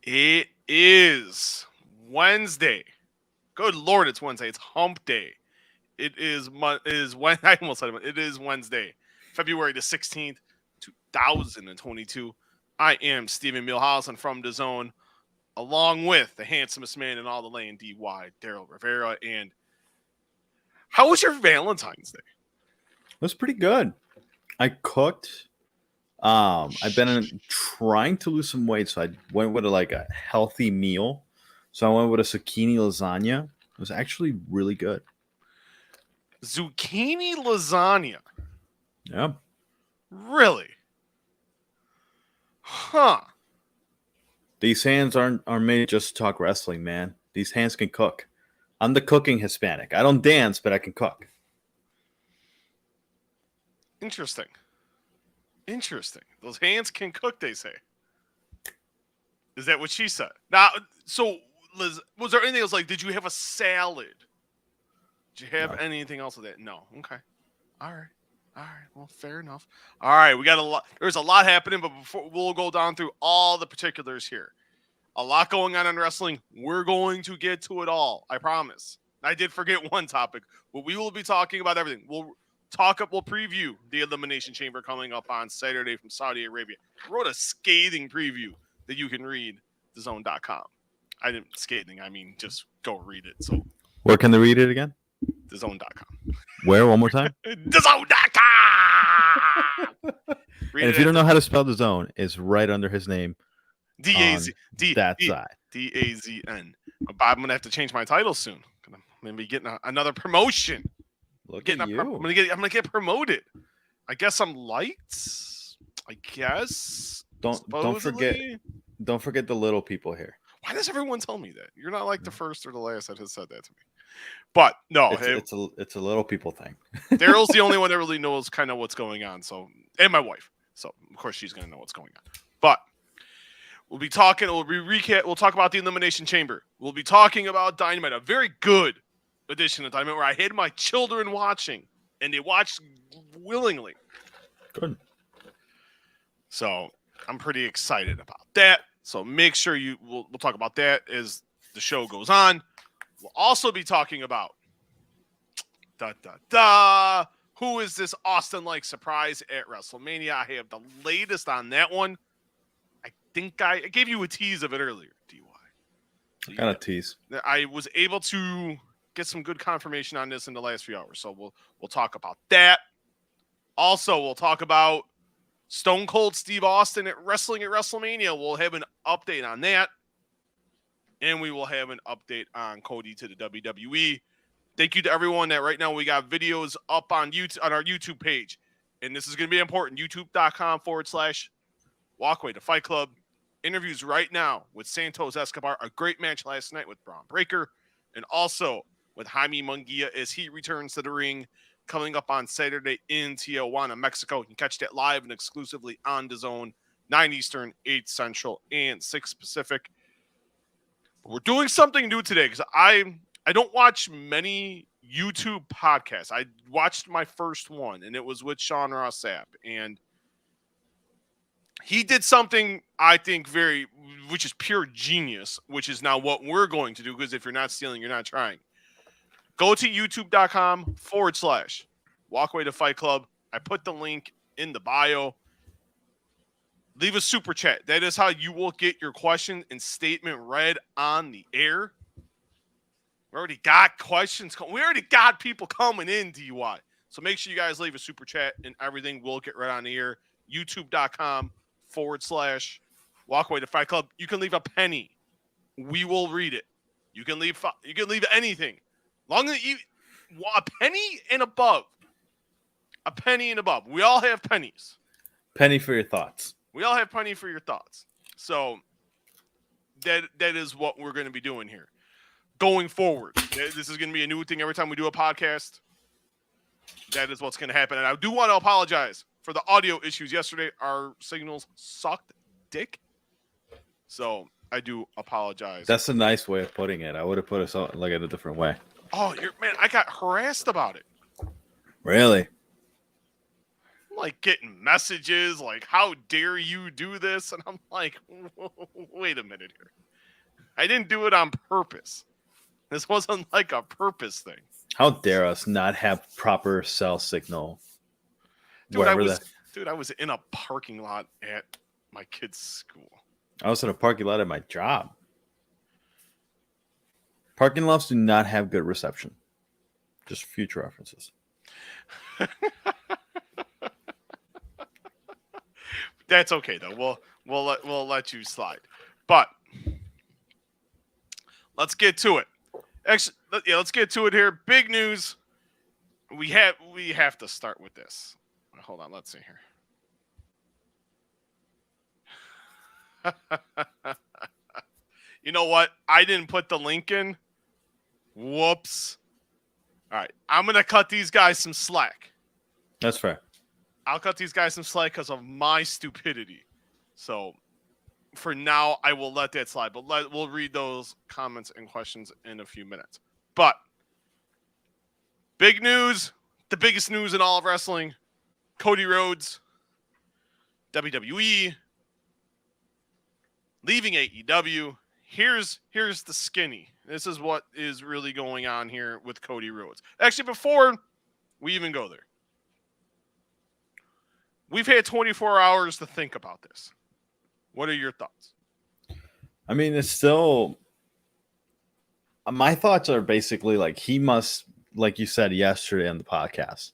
It is Wednesday. Good Lord, it's Wednesday. It's hump day. It is when I almost said it. It is Wednesday, February the 16th, 2022. I am Stephen Muehlhausen from DAZN, along with the handsomest man in all the land, DY, Daryl Rivera. And how was your Valentine's Day? It was pretty good. I cooked. I've been trying to lose some weight, so I went with a healthy meal. So I went with a zucchini lasagna. It was actually really good. Zucchini lasagna. Yeah. Really? Huh. These hands aren't made just to talk wrestling, man. These hands can cook. I'm the cooking Hispanic. I don't dance, but I can cook. Interesting. Those hands can cook, they say. Is that what she said? Now, so Liz, was there anything else? Like, did you have a salad? Did you have anything else with that? No. Okay. All right. Well, fair enough. All right. We got a lot. There's a lot happening, but before we'll go down through all the particulars here. A lot going on in wrestling. We're going to get to it all. I promise. I did forget one topic, but we will be talking about everything. We'll preview the Elimination Chamber coming up on Saturday from Saudi Arabia. I wrote a scathing preview that you can read, DAZN.com. I didn't scathing, I mean just go read it. So where can they read it again? DAZN.com. Where? One more time? DAZN.com! And if you don't know how to spell DAZN, it's right under his name. DAZN. That side. DAZN. I'm going to have to change my title soon. I'm going to be getting another promotion. Look at you. I'm gonna get promoted. I guess I'm liked. I guess. Don't forget the little people here. Why does everyone tell me that? You're not like the first or the last that has said that to me. But no, it's a little people thing. Daryl's the only one that really knows kind of what's going on. So, and my wife. So of course she's gonna know what's going on. But we'll be talking. We'll talk about the Elimination Chamber. We'll be talking about Dynamite. A very good edition of Dynamite where I had my children watching and they watched willingly. Good. So I'm pretty excited about that. So make sure we'll talk about that as the show goes on. We'll also be talking about who is this Austin-like surprise at WrestleMania. I have the latest on that one. I think I gave you a tease of it earlier, DY. So kind of tease. I was able to get some good confirmation on this in the last few hours. So we'll talk about that. Also, we'll talk about Stone Cold Steve Austin at WrestleMania. We'll have an update on that. And we will have an update on Cody to the WWE. Thank you to everyone that right now we got videos up on YouTube on our YouTube page. And this is going to be important. YouTube.com/Walkway to Fight Club. Interviews right now with Santos Escobar. A great match last night with Braun Breaker. And also with Jaime Munguia as he returns to the ring coming up on Saturday in Tijuana, Mexico. You can catch that live and exclusively on DAZN, 9 Eastern, 8 Central, and 6 Pacific. But we're doing something new today because I don't watch many YouTube podcasts. I watched my first one, and it was with Sean Ross Sapp. And he did something I think which is pure genius, which is now what we're going to do, because if you're not stealing, you're not trying. Go to youtube.com/Walkway to Fight Club. I put the link in the bio. Leave a super chat. That is how you will get your question and statement read on the air. We already got questions. We already got people coming in, DUI. So make sure you guys leave a super chat and everything will get read on the air. youtube.com/Walkway to Fight Club. You can leave a penny. We will read it. You can leave anything. Long as a penny and above. A penny and above. We all have pennies. Penny for your thoughts. We all have penny for your thoughts. So that is what we're going to be doing here. Going forward. This is going to be a new thing every time we do a podcast. That is what's going to happen. And I do want to apologize for the audio issues yesterday. Our signals sucked dick. So I do apologize. That's a nice way of putting it. I would have put it in a different way. Oh, man, I got harassed about it. Really? like getting messages like, how dare you do this? And I'm like, wait a minute here. I didn't do it on purpose. This wasn't like a purpose thing. How dare us not have proper cell signal? Dude, I was in a parking lot at my kid's school. I was in a parking lot at my job. Parking lots do not have good reception. Just future references. That's okay though. We'll let you slide. But let's get to it. Actually, let's get to it here. Big news. We have to start with this. Hold on, let's see here. You know what? I didn't put the link in. Whoops. All right, I'm gonna cut these guys some slack. That's fair. I'll cut these guys some slack because of my stupidity. So for now, I will let that slide. But we'll read those comments and questions in a few minutes. But big news, the biggest news in all of wrestling, Cody Rhodes, WWE, leaving AEW. Here's the skinny. This is what is really going on here with Cody Rhodes. Actually, before we even go there, we've had 24 hours to think about this. What are your thoughts? I mean, it's still... My thoughts are basically like he must, like you said yesterday on the podcast,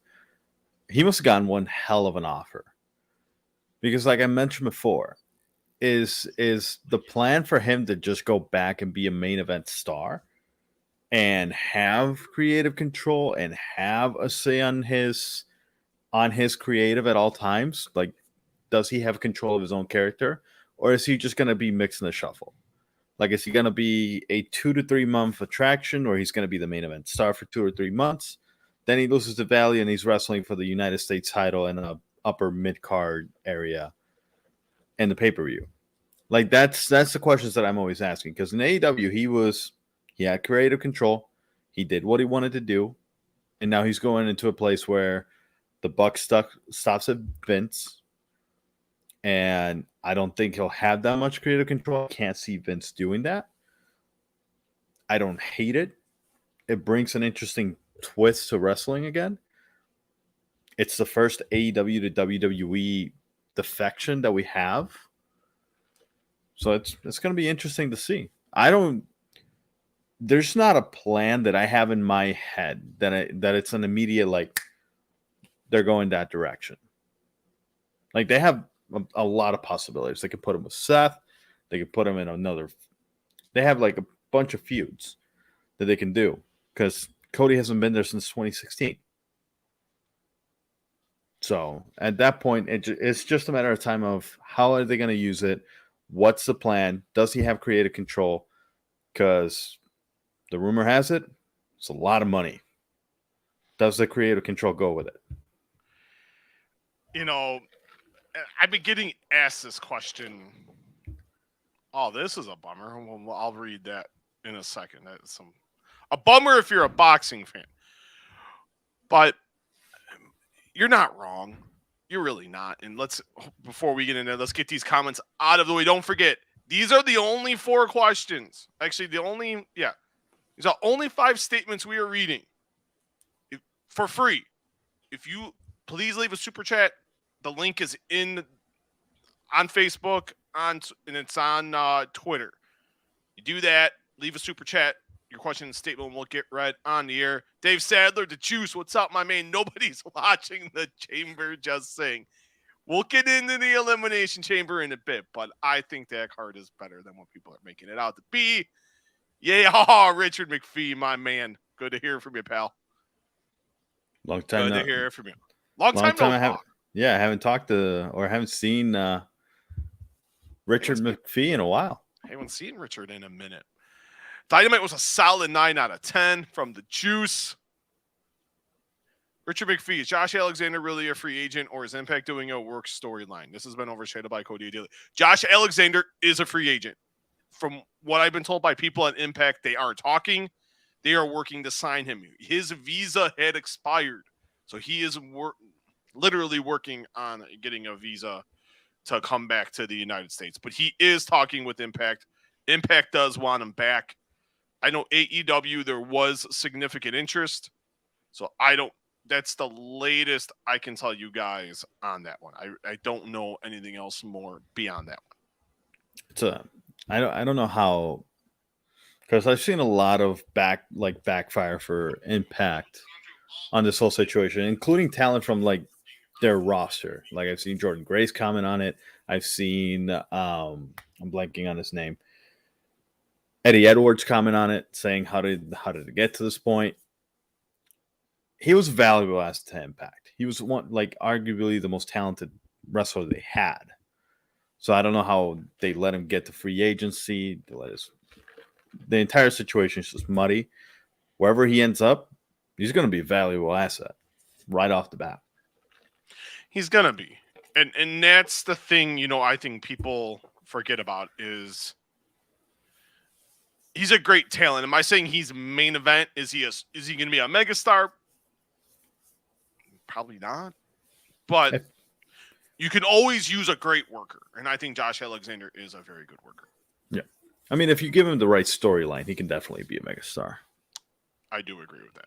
he must have gotten one hell of an offer. Because like I mentioned before, is the plan for him to just go back and be a main event star and have creative control and have a say on his creative at all times? Like, does he have control of his own character, or is he just going to be mixing the shuffle? Like, is he going to be a 2 to 3 month attraction, or he's going to be the main event star for 2 or 3 months? Then he loses the value and he's wrestling for the United States title in a upper mid card area in the pay-per-view. Like, that's the questions that I'm always asking. Because in AEW, he had creative control. He did what he wanted to do. And now he's going into a place where the buck stops at Vince. And I don't think he'll have that much creative control. I can't see Vince doing that. I don't hate it. It brings an interesting twist to wrestling again. It's the first AEW to WWE defection that we have. So it's going to be interesting to see. There's not a plan that I have in my head that it's an immediate, like, they're going that direction. Like, they have a lot of possibilities. They could put him with Seth. They could put him in another. They have like a bunch of feuds that they can do because Cody hasn't been there since 2016. So at that point, it's just a matter of time of how are they going to use it? What's the plan? Does he have creative control? Because the rumor has it, it's a lot of money. Does the creative control go with it? You know, I've been getting asked this question. Oh, this is a bummer. Well, I'll read that in a second. That's a bummer if you're a boxing fan. But you're not wrong. You're really not. And before we get into it, let's get these comments out of the way. Don't forget, these are the only 4 questions. Actually, these are only 5 statements we are reading for free. If you please leave a super chat, the link is on Facebook, and it's on Twitter. You do that, leave a super chat. Your question and statement will get read on the air. Dave Sadler, the Juice, what's up, my man? Nobody's watching the chamber, just saying. We'll get into the Elimination Chamber in a bit, but I think that card is better than what people are making it out to be. Yeah, Richard McPhee, my man. Good to hear from you, pal. Long time. Good to hear from you. Long time no talk. I haven't talked or haven't seen Richard McPhee in a while. I haven't seen Richard in a minute. Dynamite was a solid 9 out of 10 from the Juice. Richard McPhee, is Josh Alexander really a free agent, or is Impact doing a work storyline? This has been overshadowed by Cody Daly. Josh Alexander is a free agent. From what I've been told by people at Impact, they are talking. They are working to sign him. His visa had expired, so he is literally working on getting a visa to come back to the United States. But he is talking with Impact. Impact does want him back. I know AEW, there was significant interest. So that's the latest I can tell you guys on that one. I don't know anything else more beyond that one. I don't know how, because I've seen a lot of backfire for Impact on this whole situation, including talent from like their roster. Like I've seen Jordan Grace comment on it. I've seen I'm blanking on his name. Eddie Edwards comment on it, saying how did it get to this point? He was valuable as to Impact. He was arguably the most talented wrestler they had. So I don't know how they let him get to free agency. The entire situation is just muddy. Wherever he ends up, he's going to be a valuable asset right off the bat. He's going to be. And that's the thing, I think people forget about is he's a great talent. Am I saying he's main event? Is he going to be a megastar? Probably not. But you can always use a great worker. And I think Josh Alexander is a very good worker. Yeah. I mean, if you give him the right storyline, he can definitely be a megastar. I do agree with that.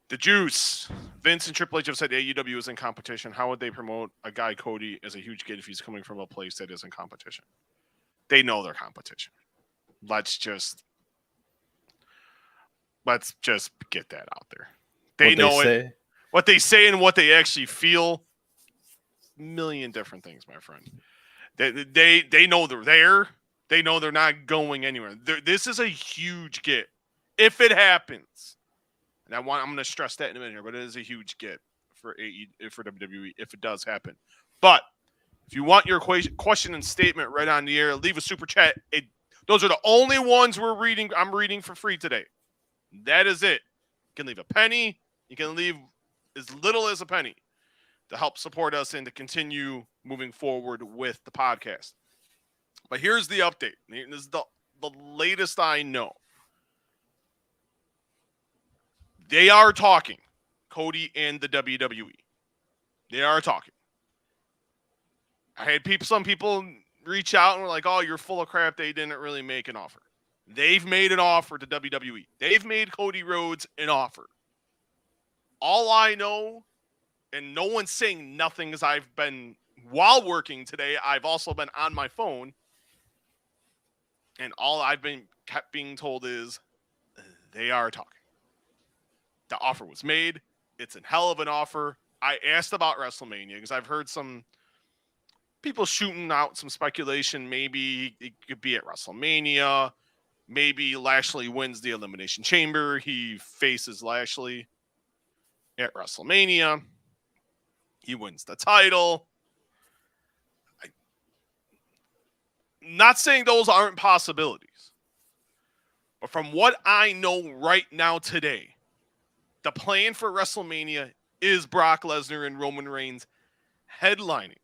The Juice. Vince and Triple H have said AEW is in competition. How would they promote a guy, Cody, as a huge kid if he's coming from a place that is in competition? They know they're competition. Let's just get that out there. They know it. What they say and what they actually feel. Million different things, my friend. They know they're there. They know they're not going anywhere. This is a huge get. If it happens. And I'm going to stress that in a minute here, but it is a huge get for WWE if it does happen. But if you want your question and statement right on the air, leave a super chat. Those are the only ones I'm reading for free today. That is it. You can leave a penny. You can leave as little as a penny to help support us and to continue moving forward with the podcast. But here's the update. This is the latest I know. They are talking, Cody and the WWE. They are talking. I had some people reach out and were like, oh, you're full of crap. They didn't really make an offer. They've made an offer to WWE. They've made Cody Rhodes an offer. All I know, and no one's saying nothing, as I've been, while working today, I've also been on my phone. And all I've been kept being told is they are talking. The offer was made. It's a hell of an offer. I asked about WrestleMania because I've heard some people shooting out some speculation. Maybe it could be at WrestleMania. Maybe Lashley wins the Elimination Chamber. He faces Lashley at WrestleMania. He wins the title. I'm not saying those aren't possibilities. But from what I know right now today, the plan for WrestleMania is Brock Lesnar and Roman Reigns headlining.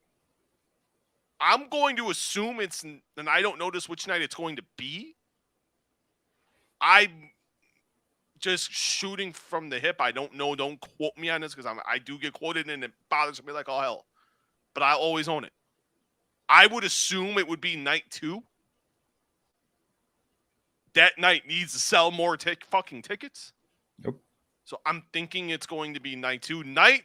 I'm going to assume and I don't notice which night it's going to be. I'm just shooting from the hip. I don't know. Don't quote me on this because I do get quoted and it bothers me like all hell. But I always own it. I would assume it would be night 2. That night needs to sell more fucking tickets. Nope. So I'm thinking it's going to be night 2. Night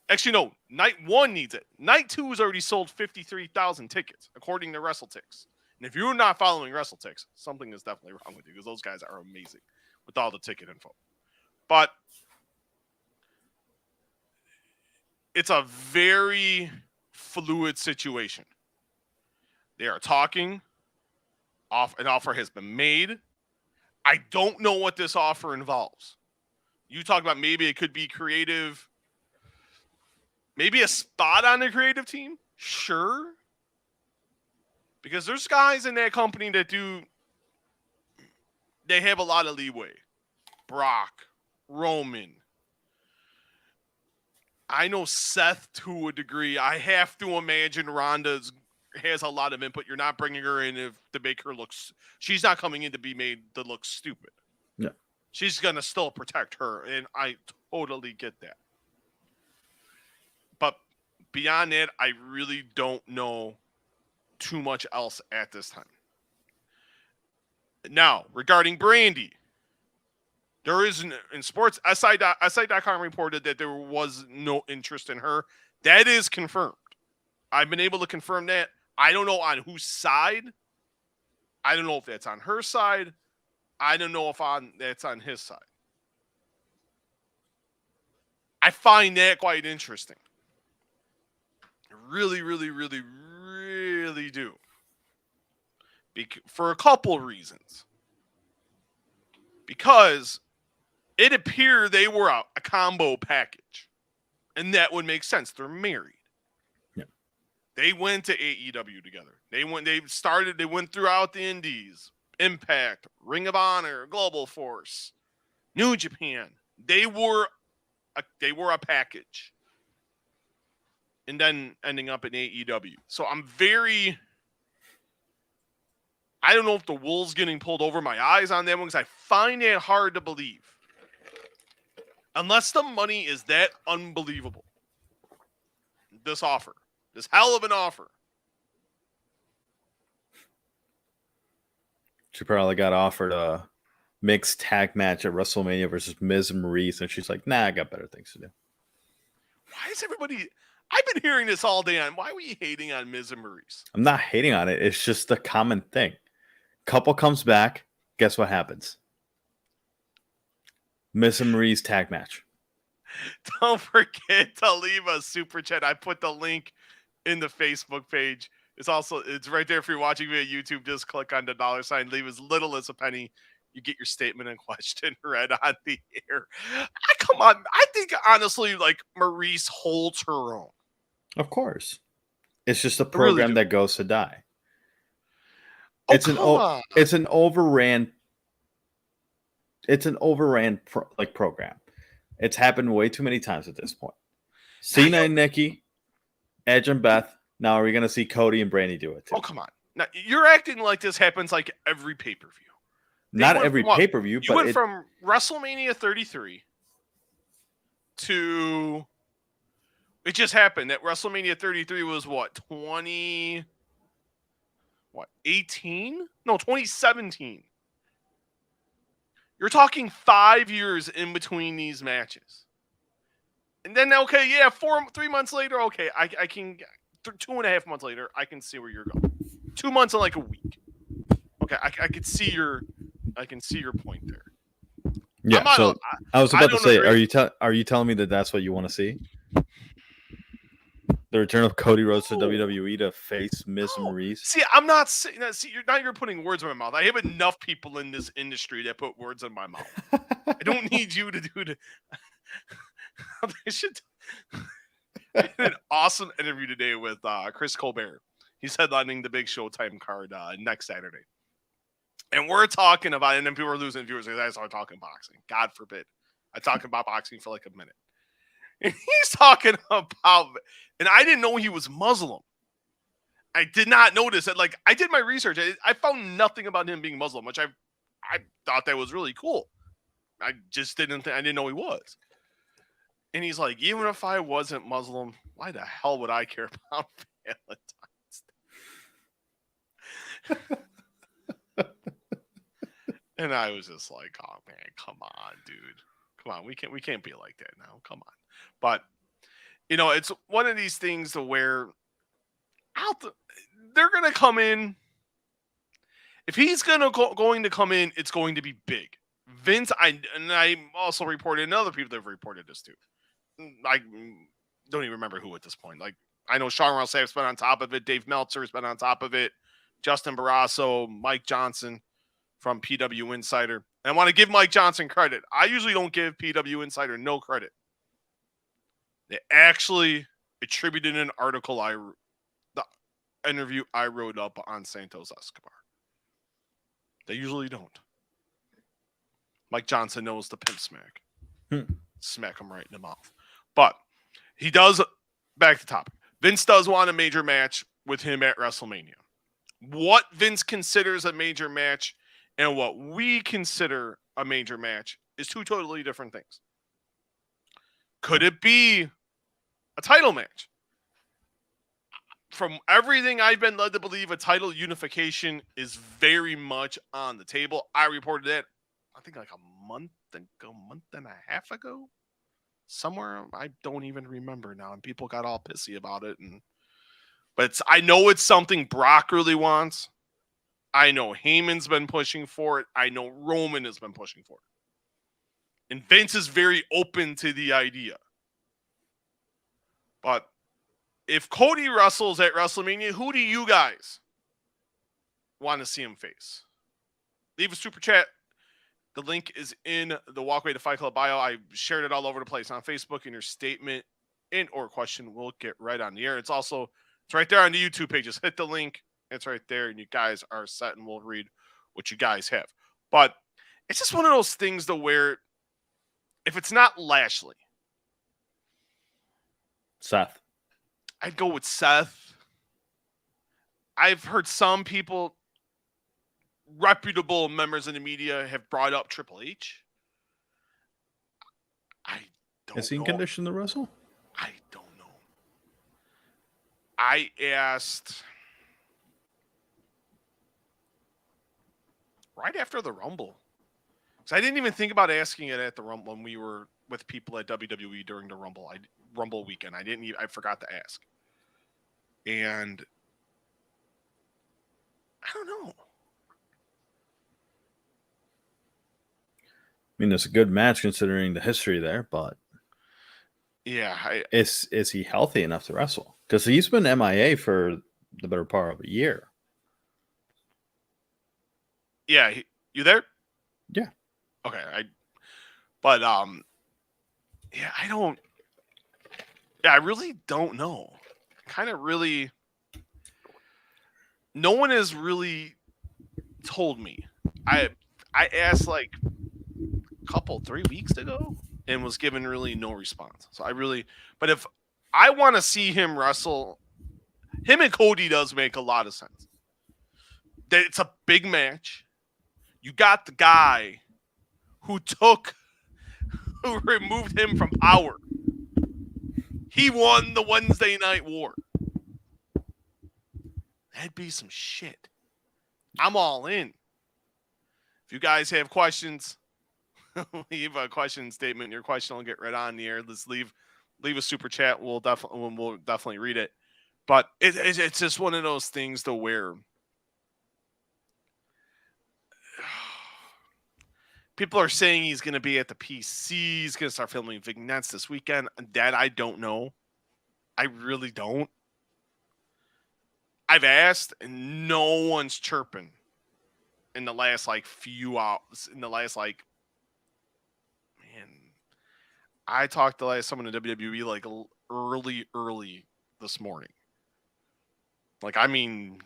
1 needs it. Night 2 has already sold 53,000 tickets, according to WrestleTix. And if you're not following WrestleTix, something is definitely wrong with you because those guys are amazing with all the ticket info. But it's a very fluid situation. They are talking. An offer has been made. I don't know what this offer involves. You talk about maybe it could be creative. Maybe a spot on the creative team? Sure. Because there's guys in that company that they have a lot of leeway. Brock, Roman. I know Seth to a degree. I have to imagine Ronda has a lot of input. You're not bringing her in to make her look. She's not coming in to be made to look stupid. No. She's going to still protect her, and I totally get that. beyond that, I really don't know too much else at this time. Now, regarding Brandy, there is in sports, SI.com reported that there was no interest in her. That is confirmed. I've been able to confirm that. I don't know on whose side. I don't know if that's on her side. I don't know if that's on his side. I find that quite interesting. I really, really, really, really do. For a couple reasons. Because it appeared they were a combo package. And that would make sense. They're married. Yeah. They went to AEW together. They went throughout the Indies, Impact, Ring of Honor, Global Force, New Japan. They were a package. And then ending up in AEW. So I don't know if the wool's getting pulled over my eyes on that one, because I find it hard to believe. Unless the money is that unbelievable. This hell of an offer. She probably got offered a mixed tag match at WrestleMania versus Miz and Maurice, and she's like, nah, I got better things to do. Why is everybody... I've been hearing this all day on why were you hating on Miz and Maurice? I'm not hating on it. It's just a common thing. Couple comes back. Guess what happens? Miz and Marie's tag match. Don't forget to leave a super chat. I put the link in the Facebook page. It's right there if you're watching via YouTube. Just click on the $, leave as little as a penny. You get your statement and question read on the air. Come on. I think honestly, like, Maurice holds her own. Of course. It's just a program that goes to die. It's an overran program. It's happened way too many times at this point. Cena and Nikki, Edge and Beth. Now are we going to see Cody and Brandy do it too? Oh, come on. Now, you're acting like this happens like every pay-per-view. Not every pay-per-view, but you went from WrestleMania 33 to... It just happened that WrestleMania 33 was what? 18? No, 2017. You're talking 5 years in between these matches. And then, 3 months later, I can... 2.5 months later, I can see where you're going. 2 months and like a week. Okay, I can see your point there. Yeah, I was about to say, are you telling me that that's what you want to see? The return of Cody Rhodes to WWE to face Miz and Maurice? See, I'm not saying that. See, you're putting words in my mouth. I have enough people in this industry that put words in my mouth. I don't need you to do it. I did an awesome interview today with Chris Colbert. He's headlining the big Showtime card next Saturday. And we're talking about, and then people are losing viewers because I start talking boxing. God forbid. I talk about boxing for like a minute. And he's talking about, and I didn't know he was Muslim. I did not notice that. Like, I did my research. I found nothing about him being Muslim, which I thought that was really cool. I just I didn't know he was. And he's like, even if I wasn't Muslim, why the hell would I care about Valentine's Day? And I was just like, oh man, come on, dude. Come on. We can't be like that now. Come on. But it's one of these things to where they're gonna come in. If he's going to come in, it's going to be big. Vince, I also reported, and other people that have reported this too. I don't even remember who at this point. Like, I know Sean Ross Sapp's been on top of it. Dave Meltzer's been on top of it. Justin Barrasso, Mike Johnson from PW Insider. And I want to give Mike Johnson credit. I usually don't give PW Insider no credit. They actually attributed an article the interview I wrote up on Santos Escobar. They usually don't. Mike Johnson knows the pimp smack. Smack him right in the mouth. But he does, back to topic. Vince does want a major match with him at WrestleMania. What Vince considers a major match and what we consider a major match is two totally different things. Could it be a title match? from everything I've been led to believe, a title unification is very much on the table. I reported that, I think, like a month and a half ago, somewhere. I don't even remember now, and people got all pissy about it. But I know it's something Brock really wants. I know Heyman's been pushing for it. I know Roman has been pushing for it, and Vince is very open to the idea. But if Cody wrestles at WrestleMania, who do you guys want to see him face? Leave a super chat. The link is in the Walkway to Fight Club bio. I shared it all over the place on Facebook, and your statement and or question will get right on the air. It's right there on the YouTube page. Just hit the link. It's right there, and you guys are set, and we'll read what you guys have. But it's just one of those things, though, where if it's not Lashley, Seth. I'd go with Seth. I've heard some people, reputable members in the media, have brought up Triple H. I don't know. Is he in condition to wrestle? I don't know. I asked right after the Rumble. So I didn't even think about asking it at the Rumble when we were with people at WWE during the Rumble. Rumble weekend. I forgot to ask. And I don't know. I mean, it's a good match considering the history there, but yeah, is he healthy enough to wrestle? Because he's been MIA for the better part of a year. Yeah, you there? Yeah. Okay, yeah, I don't. Yeah, I really don't know. Kind of really. No one has really told me. I asked like a couple 3 weeks ago and was given really no response. So but if I want to see him wrestle, him and Cody does make a lot of sense. It's a big match. You got the guy who removed him from power. He won the Wednesday Night War. That'd be some shit. I'm all in. If you guys have questions, leave a question statement. Your question will get right on the air. Let's leave a super chat. We'll definitely read it. But it's just one of those things to where people are saying he's going to be at the PC. He's going to start filming vignettes this weekend. That I don't know. I really don't. I've asked, and no one's chirping in the last few hours. In the last I talked to someone in WWE early this morning. I mean,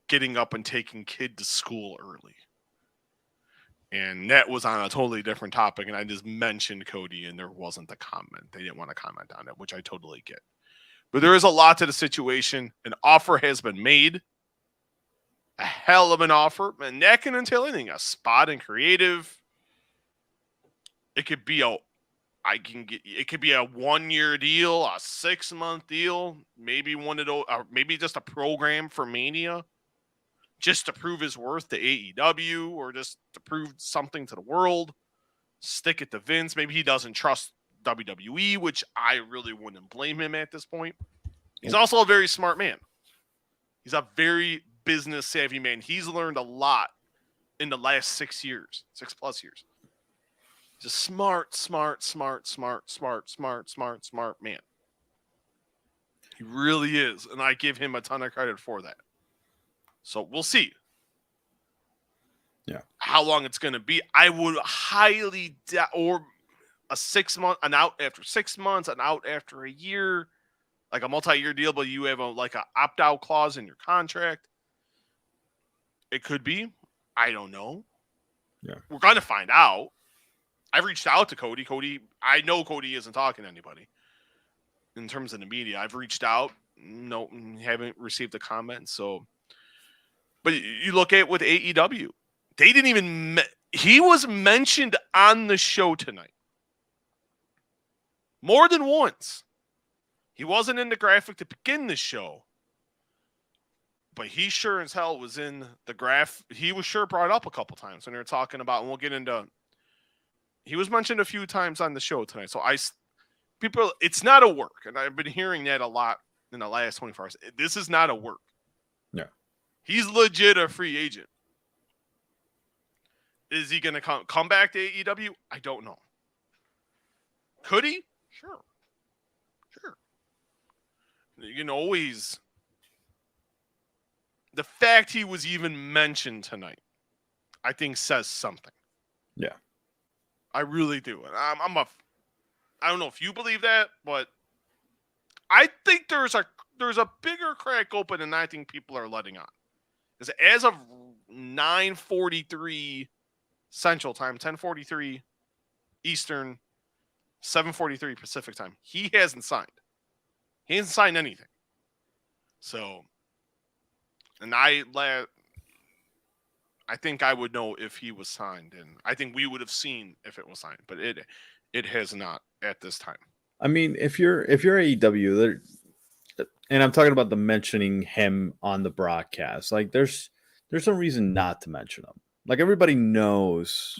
getting up and taking kid to school early. And that was on a totally different topic, and I just mentioned Cody, and there wasn't a comment. They didn't want to comment on it, which I totally get. But there is a lot to the situation. An offer has been made. A hell of an offer. And that can entail anything. A spot in creative. It could be a 1-year deal, a 6-month deal, maybe one of those, maybe just a program for Mania, just to prove his worth to AEW, or just to prove something to the world. Stick it to Vince. Maybe he doesn't trust WWE, which I really wouldn't blame him at this point. He's also a very smart man. He's a very business savvy man. He's learned a lot in the last 6+ years. He's a smart man. He really is. And I give him a ton of credit for that. So we'll see. Yeah. How long it's going to be. I would highly or a 6-month, an out after 6 months, an out after a year, like a multi-year deal, but you have a opt-out clause in your contract. It could be. I don't know. Yeah. We're going to find out. I've reached out to Cody. I know Cody isn't talking to anybody in terms of the media. I've reached out. No, haven't received a comment. So, but you look at with AEW, they didn't even. He was mentioned on the show tonight more than once. He wasn't in the graphic to begin the show, But he sure as hell was in the graph. He was sure brought up a couple times when they were talking about, and we'll get into. He was mentioned a few times on the show tonight. So people, it's not a work, and I've been hearing that a lot in the last 24 hours. This is not a work. Yeah, he's legit a free agent. Is he going to come back to AEW? I don't know. Could he? Sure. You can always. The fact he was even mentioned tonight, I think, says something. Yeah, I really do. And I don't know if you believe that, but I think there's a bigger crack open than I think people are letting on. Because as of 9:43 Central Time, 10:43 Eastern, 7:43 Pacific Time, he hasn't signed. He hasn't signed anything. So, and I think I would know if he was signed, and I think we would have seen if it was signed, but it has not at this time. I mean, if you're AEW, and I'm talking about the mentioning him on the broadcast, like there's no reason not to mention him. Like everybody knows,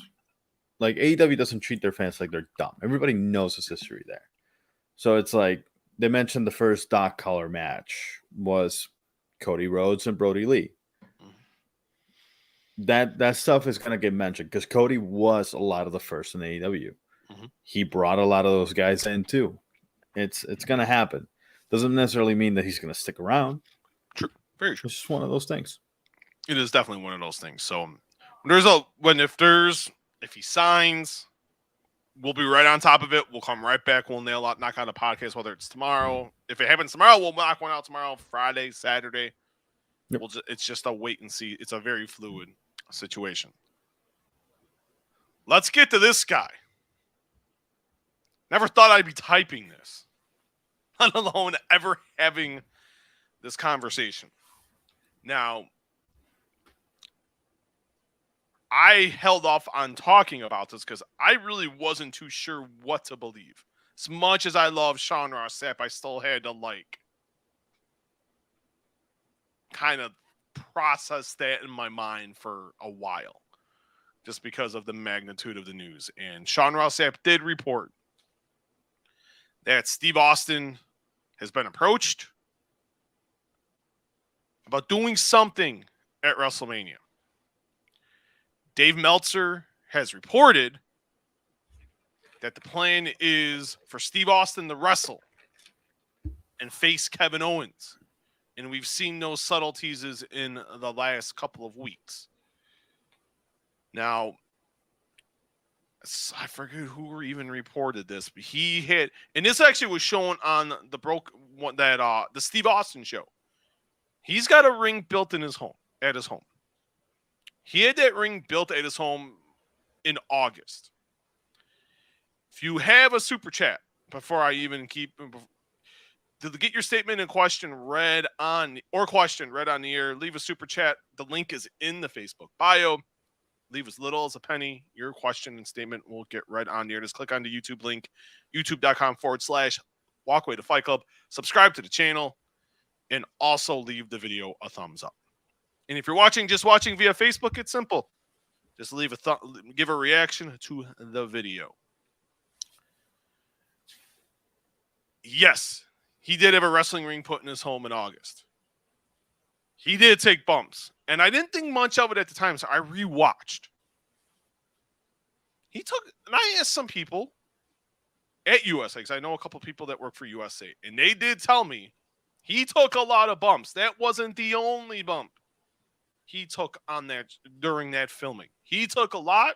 like AEW doesn't treat their fans like they're dumb. Everybody knows his history there. So it's like they mentioned the first Doc Collar match was Cody Rhodes and Brody Lee. That stuff is going to get mentioned because Cody was a lot of the first in AEW. Mm-hmm. He brought a lot of those guys in too. It's going to happen. Doesn't necessarily mean that he's going to stick around. True. Very true. It's just one of those things. It is definitely one of those things. So if he signs, we'll be right on top of it. We'll come right back. We'll knock out a podcast, whether it's tomorrow. If it happens tomorrow, we'll knock one out tomorrow, Friday, Saturday. Yep. It's just a wait and see. It's a very fluid situation. Let's get to this guy. Never thought I'd be typing this, let alone ever having this conversation. Now, I held off on talking about this because I really wasn't too sure what to believe. As much as I love Sean Ross Sapp, I still had to kind of process that in my mind for a while, just because of the magnitude of the news. And Sean Ross Sapp did report that Steve Austin has been approached about doing something at WrestleMania. Dave Meltzer has reported that the plan is for Steve Austin to wrestle and face Kevin Owens. And we've seen those subtleties in the last couple of weeks. Now, I forget who even reported this, but he had, and this actually was shown on the Steve Austin show. He's got a ring built at his home. He had that ring built at his home in August. If you have a super chat, before I even to get your statement and question read on the air, leave a super chat. The link is in the Facebook bio. Leave as little as a penny. Your question and statement will get read on the air. Just click on the YouTube link, youtube.com/Walkway to Fight Club. Subscribe to the channel, and also leave the video a thumbs up. And if you're just watching via Facebook, it's simple. Just leave give a reaction to the video. Yes, he did have a wrestling ring put in his home in August. He did take bumps, and I didn't think much of it at the time, so I rewatched. And I asked some people at USA, because I know a couple people that work for USA, and they did tell me he took a lot of bumps. That wasn't the only bump he took on that during that filming. He took a lot.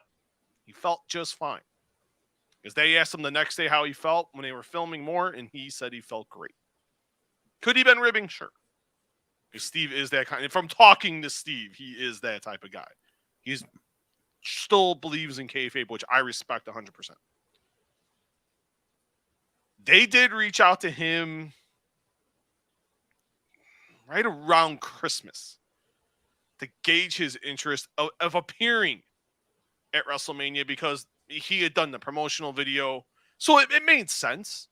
He felt just fine. Because they asked him the next day how he felt when they were filming more, and he said he felt great. Could he have been ribbing? Sure. Because Steve is that kind. And from talking to Steve, he is that type of guy. He still believes in kayfabe, which I respect 100%. They did reach out to him right around Christmas to gauge his interest of appearing at WrestleMania, because he had done the promotional video. So it made sense.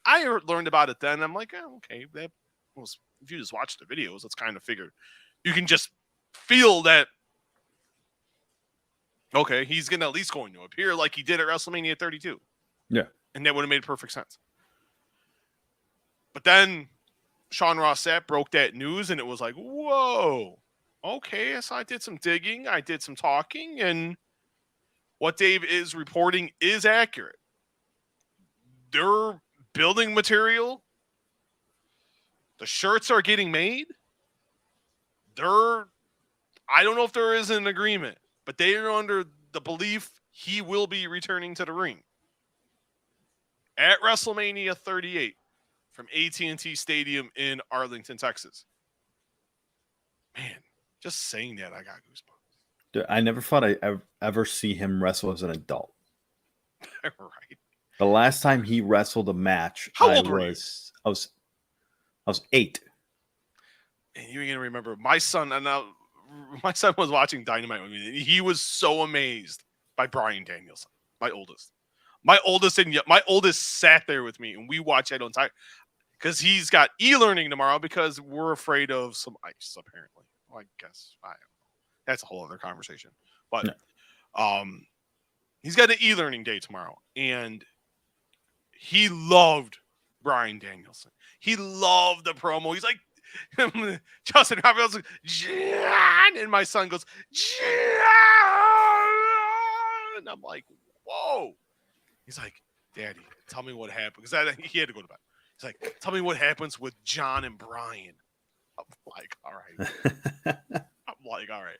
I learned about it then. I'm like, okay, that was, if you just watch the videos, it's kind of figured. you can just feel that, okay, he's going to at least going to appear like he did at WrestleMania 32. Yeah. And that would have made perfect sense. But then Sean Ross Sapp broke that news, and it was like, whoa, okay, so I did some digging, I did some talking, and what Dave is reporting is accurate. They're building material. The shirts are getting made. I don't know if there is an agreement, but they are under the belief he will be returning to the ring at WrestleMania 38 from AT&T Stadium in Arlington, Texas. Man, just saying that, I got goosebumps. Dude, I never thought I'd ever see him wrestle as an adult. Right. The last time he wrestled a match, How old were you? I was 8. And you're gonna remember my son. And now my son was watching Dynamite with me. He was so amazed by Bryan Danielson, my oldest. My oldest sat there with me, and we watched it on time because he's got e-learning tomorrow because we're afraid of some ice. Apparently, well, I guess I don't know. That's a whole other conversation. But he's got an e-learning day tomorrow, and he loved Bryan Danielson. He loved the promo. He's like, Justin Roberts, like, John, and my son goes, John, and I'm like, whoa. He's like, Daddy, tell me what happened, because he had to go to bed. He's like, tell me what happens with John and Bryan. I'm like, all right.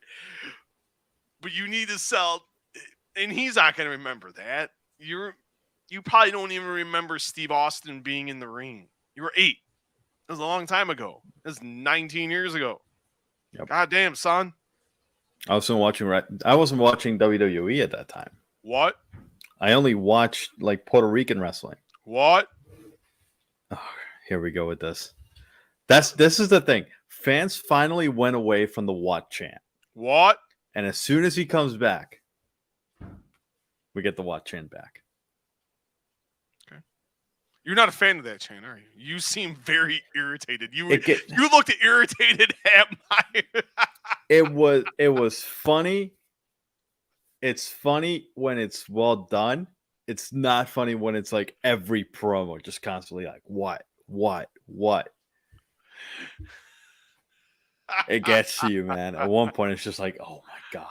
But you need to sell, and he's not going to remember that. You probably don't even remember Steve Austin being in the ring. You were 8. It was a long time ago. It was 19 years ago. Yep. God damn, son. I wasn't watching WWE at that time. What? I only watched like Puerto Rican wrestling. What? Oh, here we go with this. This is the thing. Fans finally went away from the what chant. What? And as soon as he comes back, we get the what chant back. Okay. You're not a fan of that chant, are you? You seem very irritated. You looked irritated at my It was funny. It's funny when it's well done. It's not funny when it's like every promo just constantly like what. It gets to you, man. At one point, it's just like, oh my God.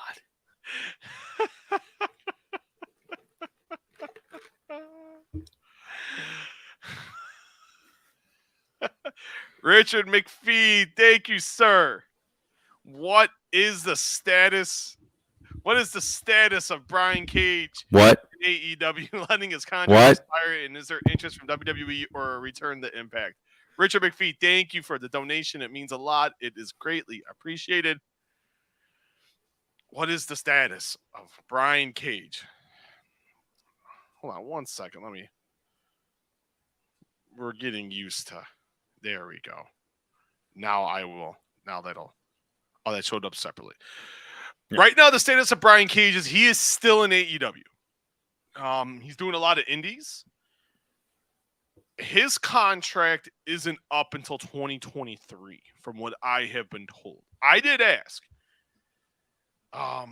Richard McPhee, thank you, sir. What is the status? What is the status of Brian Cage? What? AEW letting his contract expire, and is there interest from WWE or a return to Impact? Richard McPhee, thank you for the donation. It means a lot. It is greatly appreciated. What is the status of Brian Cage? Hold on 1 second. We're getting used to. There we go. That showed up separately. Yeah. Right now, the status of Brian Cage is he is still in AEW. He's doing a lot of indies. His contract isn't up until 2023, from what I have been told. I did ask. I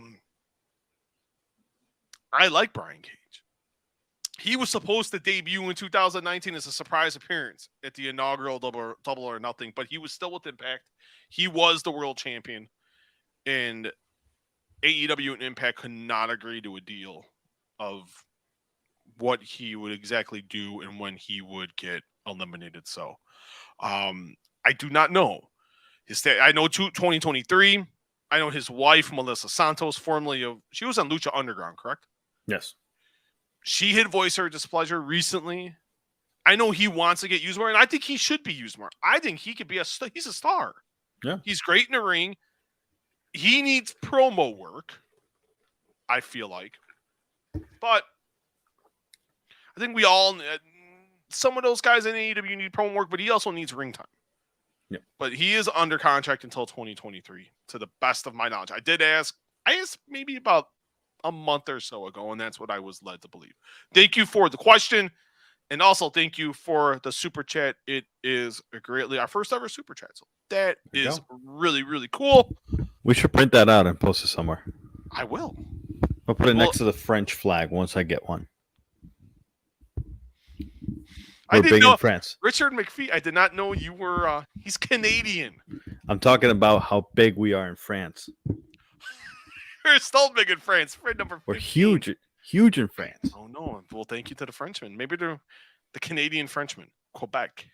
like Brian Cage. He was supposed to debut in 2019 as a surprise appearance at the inaugural Double or Nothing, but he was still with Impact. He was the world champion, and AEW and Impact could not agree to a deal of what he would exactly do and when he would get eliminated. So I do not know. I know 2023. I know his wife, Melissa Santos, she was on Lucha Underground, correct? Yes. She had voiced her displeasure recently. I know he wants to get used more, and I think he should be used more. I think he could be he's a star. Yeah. He's great in the ring. He needs promo work, I feel like. But I think we all, some of those guys in AEW need promo work, but he also needs ring time. Yeah. But he is under contract until 2023, to the best of my knowledge. I asked maybe about a month or so ago, and that's what I was led to believe. Thank you for the question, and also thank you for the super chat. It is greatly our first ever super chat. So That There you is go. really, really cool. We should print that out and post it somewhere. I will. I'll put it Well, next to the French flag once I get one. I We're didn't big know in France. Richard McPhee. I did not know you were. He's Canadian. I'm talking about how big we are in France. We're still big in France. Friend number 15. We're huge in France. Oh no! Well, thank you to the Frenchmen. Maybe they're the Canadian Frenchmen, Quebec.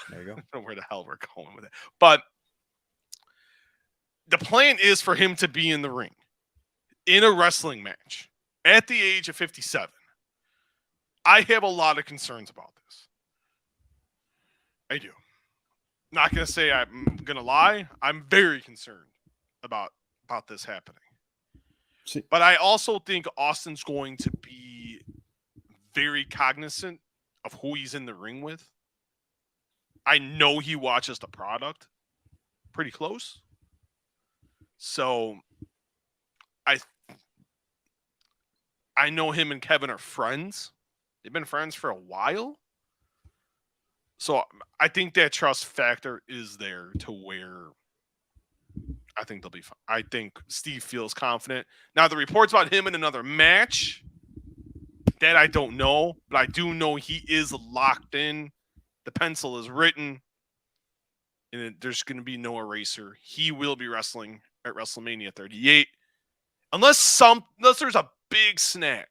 There you go. I don't know where the hell we're going with it, but the plan is for him to be in the ring in a wrestling match at the age of 57. I have a lot of concerns about this. I do. Not gonna say I'm gonna lie. I'm very concerned about this happening. See, But I also think Austin's going to be very cognizant of who he's in the ring with. I know he watches the product pretty close. So I know him and Kevin are friends. They've been friends for a while. So I think that trust factor is there to where I think they'll be fine. I think Steve feels confident. Now, the reports about him in another match, that I don't know, but I do know he is locked in. The pencil is written, and there's going to be no eraser. He will be wrestling at WrestleMania 38, unless there's a big snag.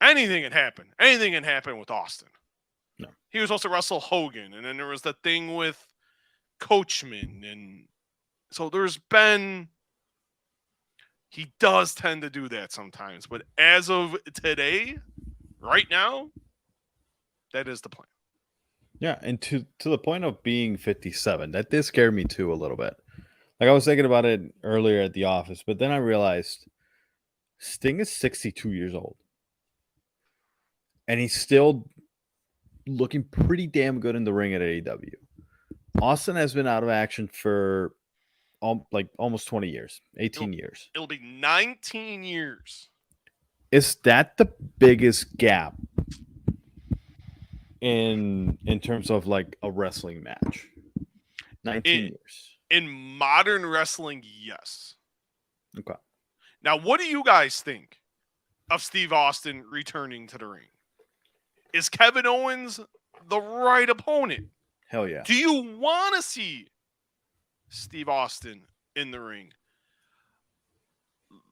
Anything can happen. Anything can happen with Austin. No. He was supposed to wrestle Hogan, and then there was the thing with Coachman, and so he does tend to do that sometimes. But as of today, right now, that is the plan. Yeah, and to the point of being 57, that did scare me too a little bit. Like I was thinking about it earlier at the office, but then I realized Sting is 62 years old. And he's still looking pretty damn good in the ring at AEW. Austin has been out of action for almost 20 years, 18 years. It'll be 19 years. Is that the biggest gap in terms of like a wrestling match? 19 years. In modern wrestling, yes. Okay. Now, what do you guys think of Steve Austin returning to the ring? Is Kevin Owens the right opponent? Hell yeah. Do you want to see Steve Austin in the ring?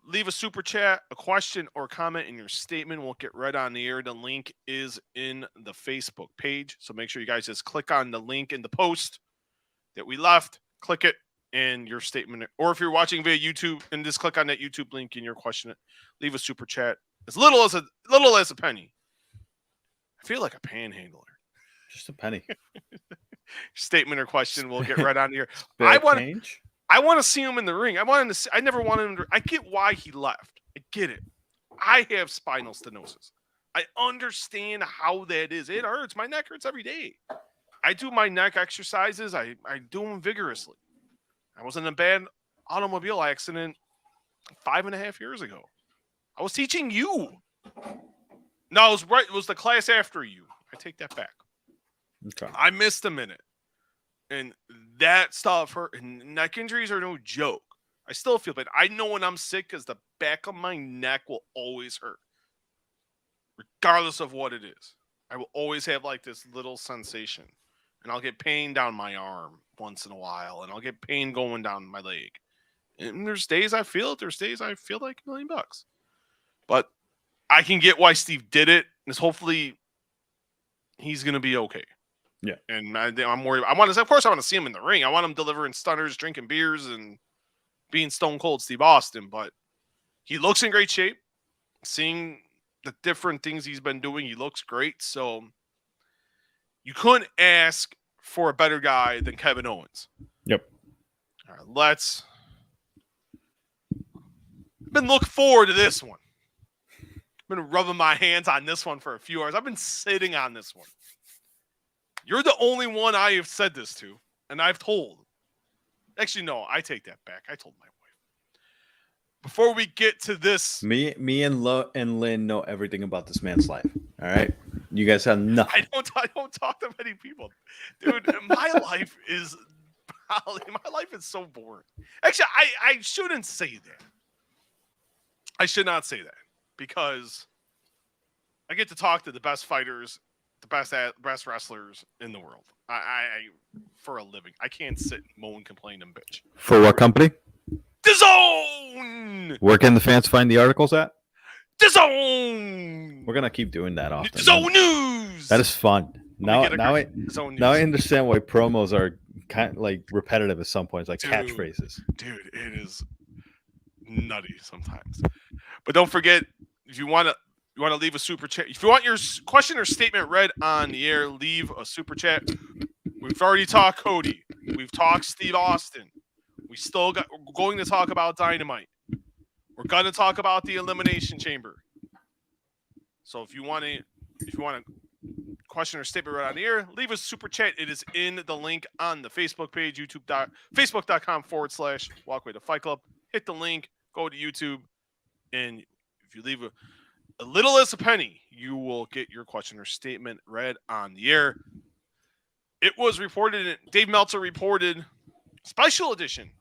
Leave a super chat, a question, or comment in your statement. We'll get read on the air. The link is in the Facebook page. So make sure you guys just click on the link in the post that we left. Click it and your statement. Or if you're watching via YouTube, and just click on that YouTube link in your question. Leave a super chat. As little as a penny. I feel like a panhandler. Just a penny. Statement or question will get right on here. I want to see him in the ring. I never wanted him to. I get why he left. I get it. I have spinal stenosis. I understand how that is. It hurts. My neck hurts every day. I do my neck exercises. I do them vigorously. I was in a bad automobile accident 5.5 years ago. I was teaching you. No, it was right. It was the class after you. I take that back. Okay. I missed a minute. And that stuff hurt. And neck injuries are no joke. I still feel bad. I know when I'm sick because the back of my neck will always hurt. Regardless of what it is. I will always have like this little sensation. And I'll get pain down my arm once in a while. And I'll get pain going down my leg. And there's days I feel it. There's days I feel like $1 million. But I can get why Steve did it. And hopefully he's going to be okay. Yeah. And I'm worried. Of course I want to see him in the ring. I want him delivering stunners, drinking beers, and being Stone Cold Steve Austin. But he looks in great shape. Seeing the different things he's been doing, he looks great. So you couldn't ask for a better guy than Kevin Owens. Yep. All right, been looking forward to this one. Been rubbing my hands on this one for a few hours. I've been sitting on this one. You're the only one I have said this to, and I've told. Actually, no, I take that back. I told my wife. Before we get to this, me and Lynn know everything about this man's life. All right. You guys have nothing. I don't talk to many people, dude. My life is so boring. Actually, I shouldn't say that. I should not say that because I get to talk to the best fighters, the best wrestlers in the world. I for a living. I can't sit, moan, complain, and bitch. For what company? DAZN! Where can the fans find the articles at? DAZN! We're gonna keep doing that often. DAZN News! That is fun. Now I understand why promos are kind of like repetitive at some points, like catchphrases. Dude, it is nutty sometimes. But don't forget, if you want to leave a super chat, if you want your question or statement read on the air, leave a super chat. We've already talked Cody. We've talked Steve Austin. We're going to talk about Dynamite. We're going to talk about the Elimination Chamber. So if you want a question or statement right on the air, leave a super chat. It is in the link on the Facebook page, facebook.com/Walkway to Fight Club. Hit the link, go to YouTube, and if you leave a little as a penny, you will get your question or statement read on the air. It was reported, Dave Meltzer reported, special edition,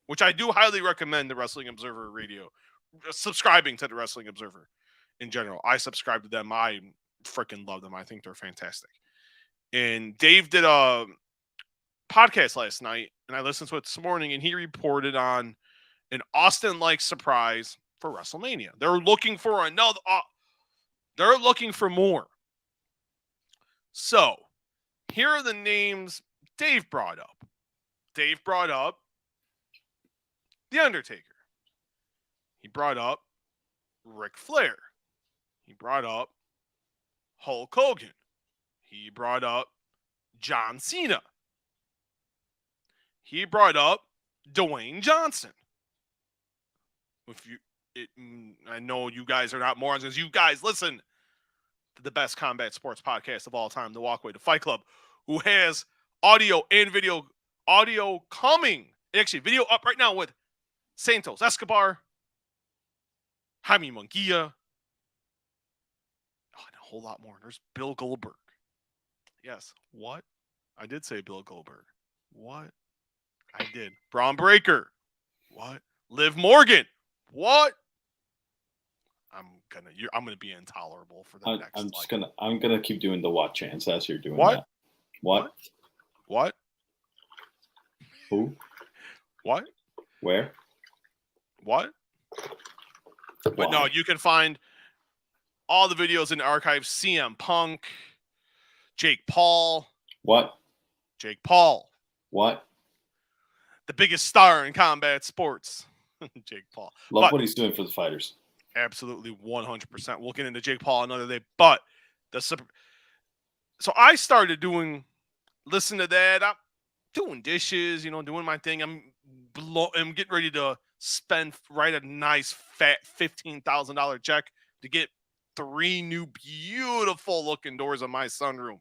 which I do highly recommend the Wrestling Observer Radio, subscribing to the Wrestling Observer in general. I subscribe to them. I freaking love them. I think they're fantastic. And Dave did a podcast last night, and I listened to it this morning, and he reported on an Austin-like surprise for WrestleMania. They're looking for another. They're looking for more. So, here are the names Dave brought up. Dave brought up The Undertaker. He brought up Ric Flair. He brought up Hulk Hogan. He brought up John Cena. He brought up Dwayne Johnson. I know you guys are not morons because you guys listen to the best combat sports podcast of all time, The Walkway to Fight Club, who has audio and video, audio coming, actually video up right now with Santos Escobar, Jaime Munguia, and a whole lot more. There's Bill Goldberg. Yes. What? I did say Bill Goldberg. What? I did. Braun Breaker. What? Liv Morgan. What? I'm gonna be intolerable for the next. I'm gonna keep doing the what chants as you're doing what? That. What? What? Who? What? Where? What? But no, you can find all the videos in the archives. CM Punk, Jake Paul. What? Jake Paul. What? The biggest star in combat sports. Jake Paul. Love what he's doing for the fighters. Absolutely 100%. We'll get into Jake Paul another day. But so I started listen to that. I'm doing dishes, doing my thing. I'm getting ready to write a nice fat $15,000 check to get 3 new beautiful looking doors on my sunroom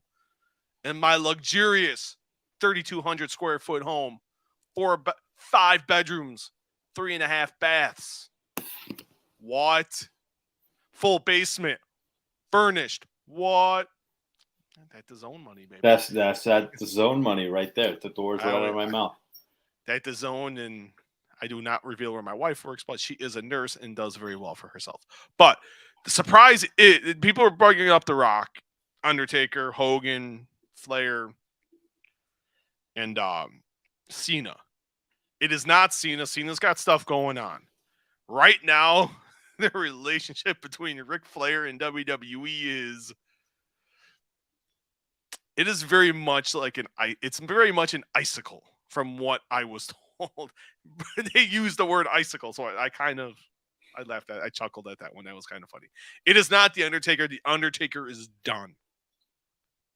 and my luxurious 3,200 square foot home, 5 bedrooms, 3.5 baths. What? Full basement, furnished. What? That's DAZN money, baby. That's that DAZN money right there. The doors right out of my mouth. That DAZN, and I do not reveal where my wife works, but she is a nurse and does very well for herself. But the surprise is people are bringing up The Rock, Undertaker, Hogan, Flair, and Cena. It is not Cena. Cena's got stuff going on. Right now, the relationship between Ric Flair and WWE is very much like it's very much an icicle from what I was told. They used the word icicle, so I laughed at, I chuckled at that one. That was kind of funny. It is not The Undertaker. The Undertaker is done.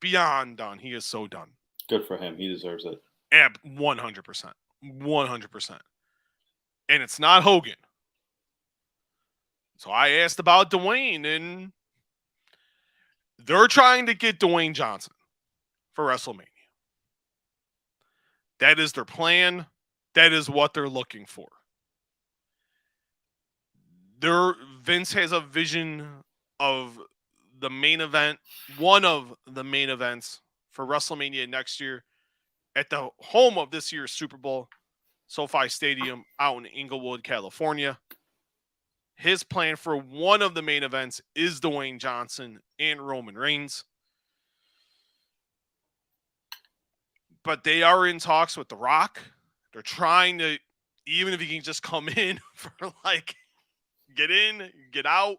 Beyond done. He is so done. Good for him. He deserves it. 100%. 100%. And it's not Hogan. So I asked about Dwayne, and they're trying to get Dwayne Johnson for WrestleMania. That is their plan. That is what they're looking for. Vince has a vision of the main event, one of the main events for WrestleMania next year at the home of this year's Super Bowl, SoFi Stadium out in Inglewood, California. His plan for one of the main events is Dwayne Johnson and Roman Reigns. But they are in talks with The Rock. They're trying to, even if he can just come in for like, get in, get out,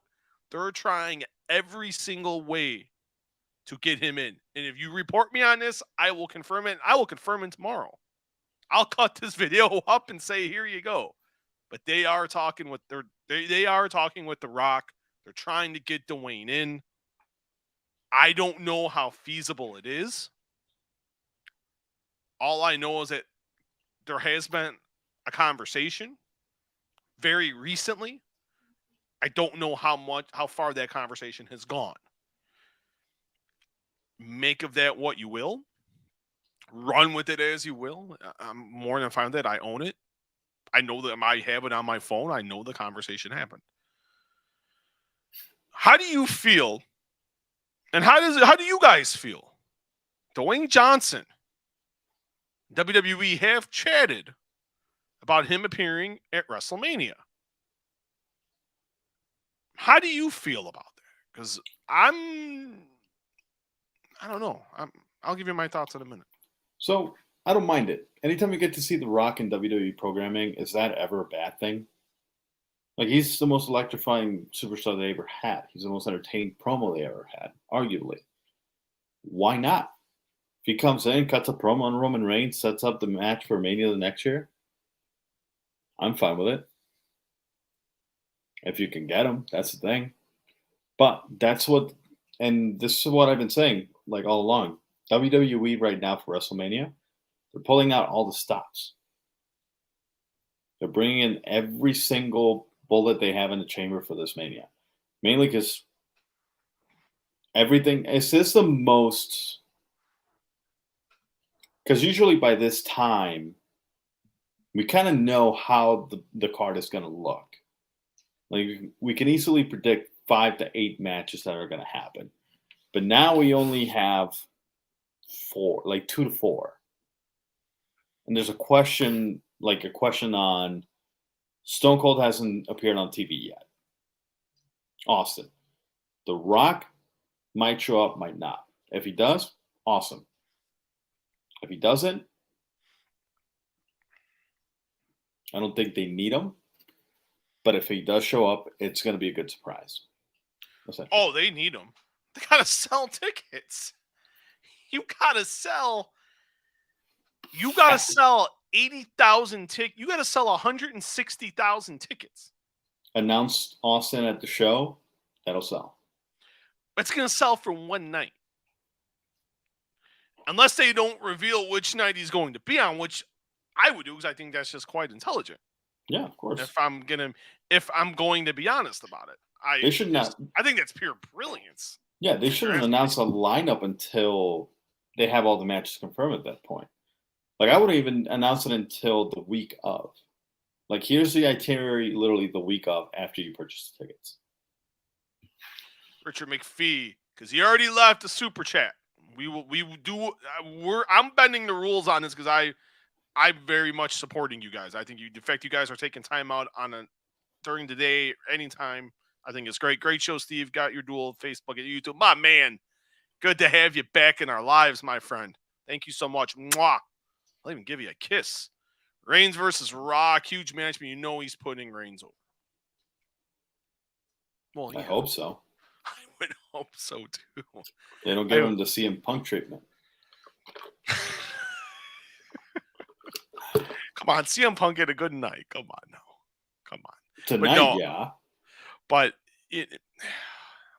they're trying every single way to get him in. And if you report me on this, I will confirm it. I will confirm it tomorrow. I'll cut this video up and say, here you go. But they are talking with they are talking with The Rock. They're trying to get Dwayne in. I don't know how feasible it is. All I know is that there has been a conversation very recently. I don't know how far that conversation has gone. Make of that what you will. Run with it as you will. I'm more than fine with that. I own it. I know that I have it on my phone. I know the conversation happened. How do you feel? And how do you guys feel? Dwayne Johnson, WWE have chatted about him appearing at WrestleMania. How do you feel about that? Because I don't know. I'll give you my thoughts in a minute. So I don't mind it. Anytime you get to see The Rock in WWE programming, is that ever a bad thing? Like, he's the most electrifying superstar they ever had. He's the most entertaining promo they ever had, arguably. Why not? If he comes in, cuts a promo on Roman Reigns, sets up the match for Mania the next year, I'm fine with it. If you can get him, that's the thing. But that's what, and this is what I've been saying, like, all along. WWE right now for WrestleMania, they're pulling out all the stops. They're bringing in every single bullet they have in the chamber for this Mania. Mainly because everything, is this the most, because usually by this time, we kind of know how the card is going to look. Like, we can easily predict 5 to 8 matches that are going to happen. But now we only have 4, like 2 to 4. And there's a question on Stone Cold hasn't appeared on TV yet. Austin. The Rock might show up, might not. If he does, awesome. If he doesn't, I don't think they need him. But if he does show up, it's going to be a good surprise. Oh, they need him. They got to sell tickets. You got to sell 80,000 tickets. You got to sell 160,000 tickets. Announce Austin at the show. That'll sell. It's going to sell for one night. Unless they don't reveal which night he's going to be on, which I would do because I think that's just quite intelligent. Yeah, of course. If I'm going to be honest about it, they should not. I think that's pure brilliance. Yeah, they shouldn't announce a lineup until they have all the matches confirmed at that point. Like, I wouldn't even announce it until the week of. Like, here's the itinerary, literally the week of after you purchase the tickets. Richard McPhee, because he already left a super chat. I'm bending the rules on this because I'm very much supporting you guys. I think the fact you guys are taking time out during the day, anytime, I think it's great. Great show, Steve. Got your dual Facebook and YouTube. My man, good to have you back in our lives, my friend. Thank you so much. Mwah. I'll even give you a kiss. Reigns versus Rock, huge match, but you know he's putting Reigns over. Well, yeah. I hope so. I would hope so too. They don't give him the CM Punk treatment. Come on, CM Punk had a good night. Come on now. Come on. Tonight, yeah. But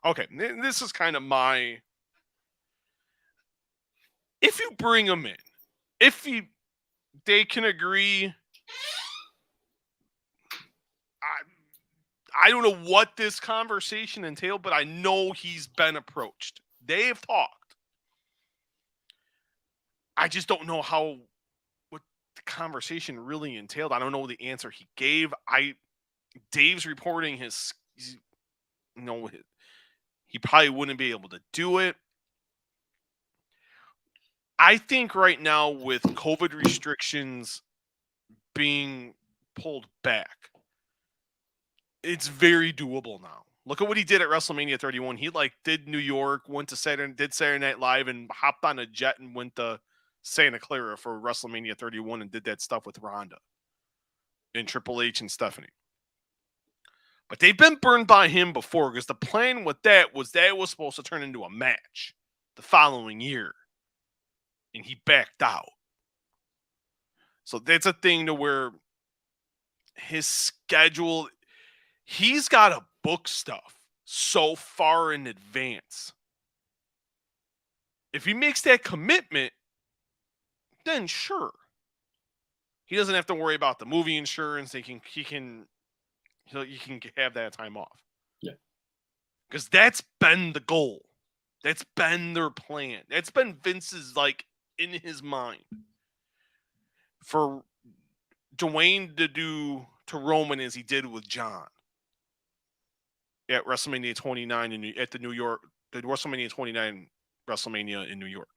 okay, this is kind of if you bring him in, they can agree. I don't know what this conversation entailed, but I know he's been approached. They have talked. I just don't know what the conversation really entailed. I don't know the answer he gave. Dave's reporting he probably wouldn't be able to do it. I think right now with COVID restrictions being pulled back, it's very doable now. Look at what he did at WrestleMania 31. He did New York, went to Saturday Night Live, and hopped on a jet and went to Santa Clara for WrestleMania 31 and did that stuff with Ronda and Triple H and Stephanie. But they've been burned by him before because the plan with that was it was supposed to turn into a match the following year. And he backed out. So that's a thing to where his schedule, he's got to book stuff so far in advance. If he makes that commitment, then sure. He doesn't have to worry about the movie insurance. He can have that time off. Yeah. Because that's been the goal. That's been their plan. That's been Vince's in his mind. For Dwayne to do to Roman as he did with John at WrestleMania 29 at the WrestleMania 29 WrestleMania in New York.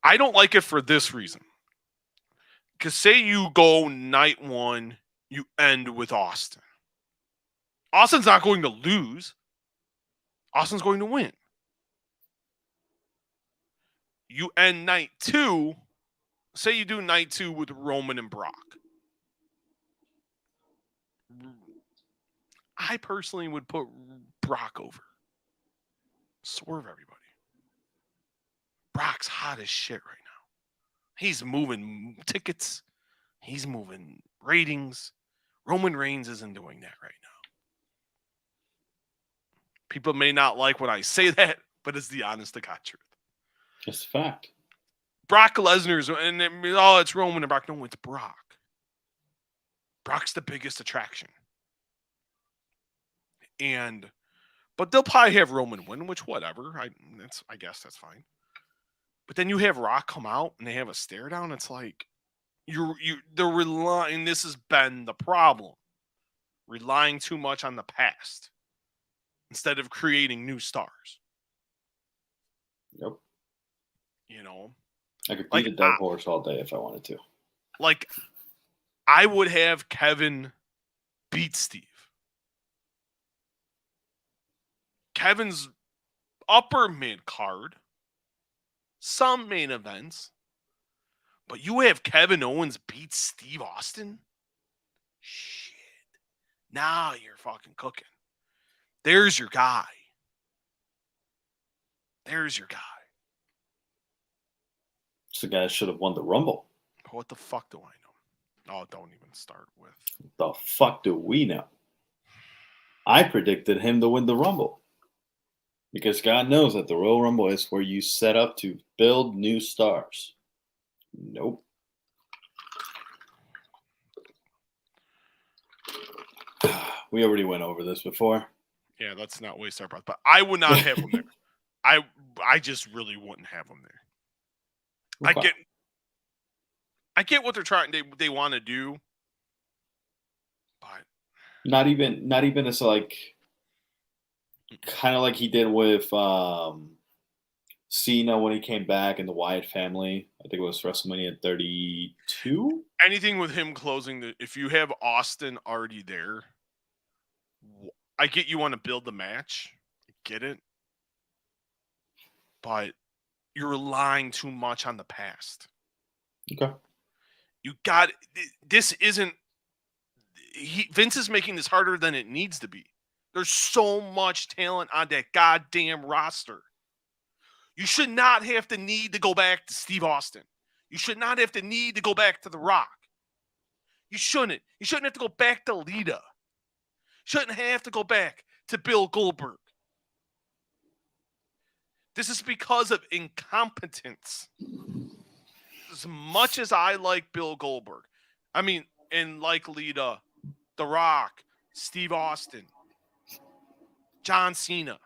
I don't like it for this reason. Because say you go night one, you end with Austin. Austin's not going to lose. Austin's going to win. You end night two. Say you do night two with Roman and Brock. I personally would put Brock over. Swerve everybody. Brock's hot as shit right now. He's moving tickets. He's moving ratings. Roman Reigns isn't doing that right now. People may not like when I say that, but it's the honest to God truth. It's a fact. Brock Lesnar's, and it's Roman and Brock. No, it's Brock. Brock's the biggest attraction. But they'll probably have Roman win, which whatever. I guess that's fine. But then you have Rock come out and they have a stare down. It's like they're relying. This has been the problem, relying too much on the past instead of creating new stars. Yep. I could beat a dead horse all day if I wanted to. I would have Kevin beat Steve. Kevin's upper mid card, some main events, but you have Kevin Owens beat Steve Austin? Shit. Now you're fucking cooking. There's your guy. It's the guy that should have won the Rumble. What the fuck do I know? Oh, don't even start with. The fuck do we know? I predicted him to win the Rumble. Because God knows that the Royal Rumble is where you set up to build new stars. Nope. We already went over this before. Yeah, let's not waste our breath. But I would not have him there. I just really wouldn't have him there. Okay. I get what they're trying. They want to do, but not even as kind of like he did with Cena when he came back in the Wyatt family. I think it was WrestleMania 32. Anything with him closing if you have Austin already there, I get you want to build the match. I get it. But you're relying too much on the past. Okay. This isn't. Vince is making this harder than it needs to be. There's so much talent on that goddamn roster. You should not have to need to go back to Steve Austin. You should not have to need to go back to The Rock. You shouldn't. You shouldn't have to go back to Lita. Shouldn't have to go back to Bill Goldberg. This is because of incompetence. As much as I like Bill Goldberg, and like Lita, The Rock, Steve Austin, John Cena,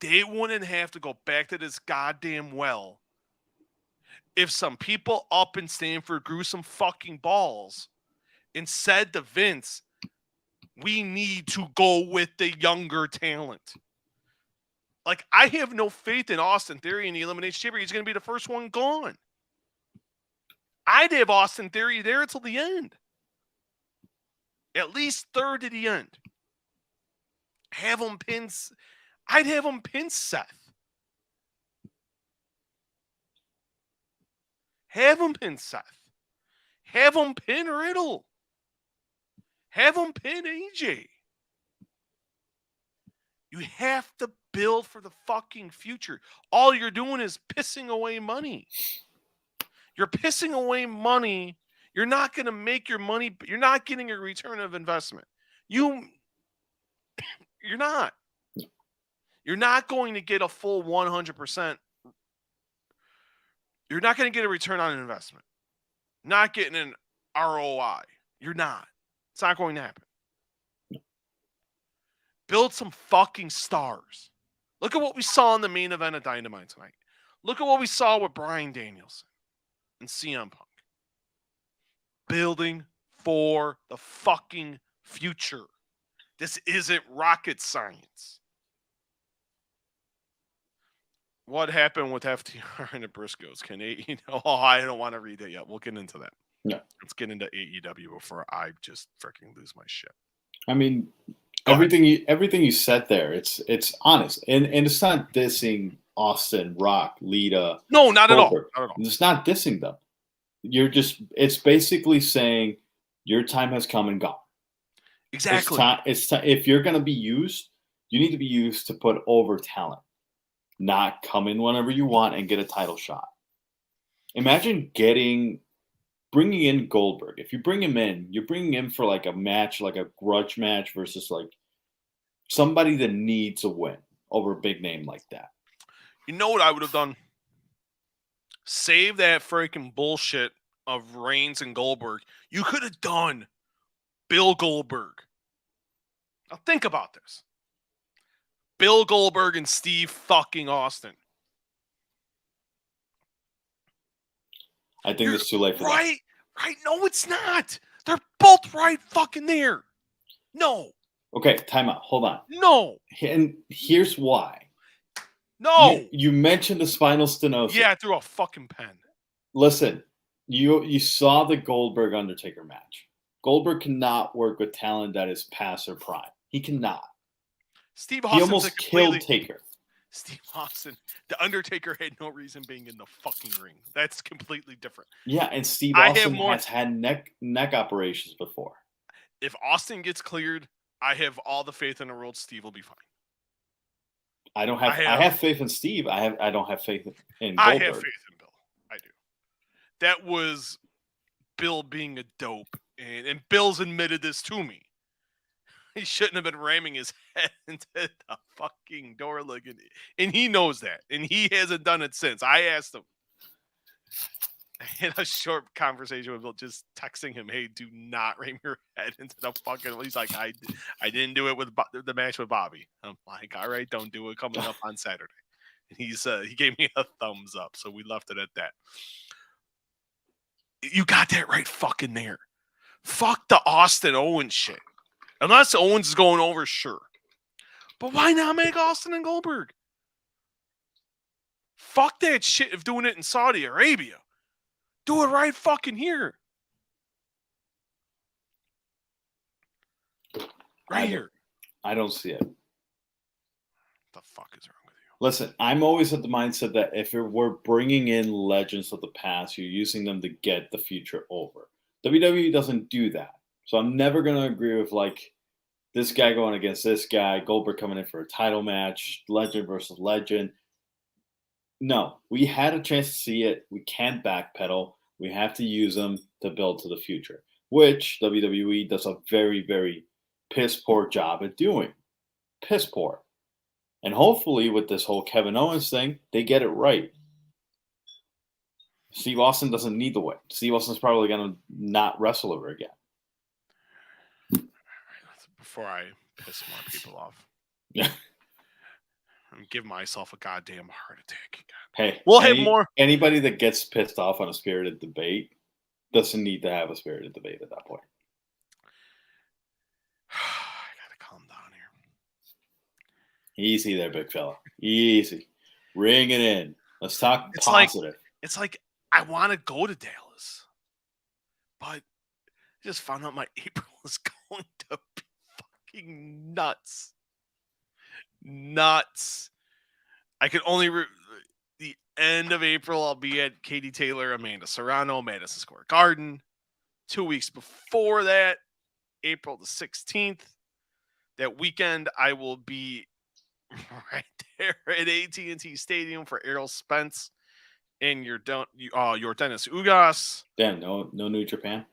they wouldn't have to go back to this goddamn well if some people up in Stanford grew some fucking balls and said to Vince, We need to go with the younger talent. Like, I have no faith in Austin Theory in the Elimination Chamber. He's going to be the first one gone. I'd have Austin Theory there until the end. At least third to the end. Have him pin. I'd have him pin Seth. Have him pin Seth. Have him pin Riddle. Have him pin AJ. You have to build for the fucking future. All you're doing is pissing away money. You're pissing away money. You're not going to make your money. You're not getting a return of investment. You're not. You're not going to get a full 100%. You're not going to get a return on investment. Not getting an ROI. You're not. It's not going to happen. Build some fucking stars. Look at what we saw in the main event of Dynamite tonight. Look at what we saw with Bryan Danielson and CM Punk. Building for the fucking future. This isn't rocket science. What happened with FTR and the Briscoes? I don't want to read it yet. We'll get into that. Yeah. Let's get into AEW before I just freaking lose my shit. I mean, everything you said there, it's honest. And it's not dissing Austin, Rock, Lita. No, not at all. Not at all. It's not dissing them. It's basically saying your time has come and gone. Exactly. It's time. If you're going to be used, you need to be used to put over talent, not come in whenever you want and get a title shot. Imagine bringing in Goldberg. If you bring him in, you're bringing him for like a match, like a grudge match versus like somebody that needs a win over a big name like that. You know what I would have done? Save that freaking bullshit of Reigns and Goldberg. You could have done Bill Goldberg. Now think about this. Bill Goldberg and Steve fucking Austin. I think it's too late for that. Right. No, it's not. They're both right fucking there. No. Okay, time out. Hold on. No. And here's why. No. You mentioned the spinal stenosis. Yeah, through a fucking pen. Listen, you saw the Goldberg Undertaker match. Goldberg cannot work with talent that is past or prime. He cannot. Steve Austin's he almost killed Taker. Steve Austin, the Undertaker had no reason being in the fucking ring. That's completely different. Yeah, and Steve Austin has had neck operations before. If Austin gets cleared, I have all the faith in the world. Steve will be fine. I have faith in Steve. I don't have faith in Goldberg. I have faith in Bill. I do. That was Bill being a dope, and Bill's admitted this to me. He shouldn't have been ramming his head into the fucking door looking, and he knows that, and he hasn't done it since. I asked him. I had a short conversation with Bill, just texting him, "Hey, do not ram your head into the fucking." He's like, "I didn't do it with the match with Bobby." I'm like, "All right, don't do it coming up on Saturday." And he gave me a thumbs up, so we left it at that. You got that right fucking there. Fuck the Austin Owens shit. Unless Owens is going over, sure. But why not make Austin and Goldberg? Fuck that shit of doing it in Saudi Arabia. Do it right fucking here. Right here. I don't see it. What the fuck is wrong with you? Listen, I'm always at the mindset that if we're bringing in legends of the past, you're using them to get the future over. WWE doesn't do that. So I'm never going to agree with like this guy going against this guy, Goldberg coming in for a title match, legend versus legend. No, we had a chance to see it. We can't backpedal. We have to use them to build to the future, which WWE does a very, very piss poor job at doing. Piss poor. And hopefully with this whole Kevin Owens thing, they get it right. Steve Austin doesn't need the win. Steve Austin's probably going to not wrestle ever again. Before I piss more people off. Yeah. And give myself a goddamn heart attack. Hey, we'll have more. Anybody that gets pissed off on a spirited debate doesn't need to have a spirited debate at that point. Easy there, big fella. Easy. Ring it in. Let's talk It's positive. It's like I want to go to Dallas, but I just found out my April is going to be fucking nuts. Nuts. I can only the end of April. I'll be at Katie Taylor, Amanda Serrano, Madison Square Garden. 2 weeks before that, April the 16th, that weekend, I will be right there at AT&T Stadium for Errol Spence and your Dennis Ugas. Damn, no New Japan.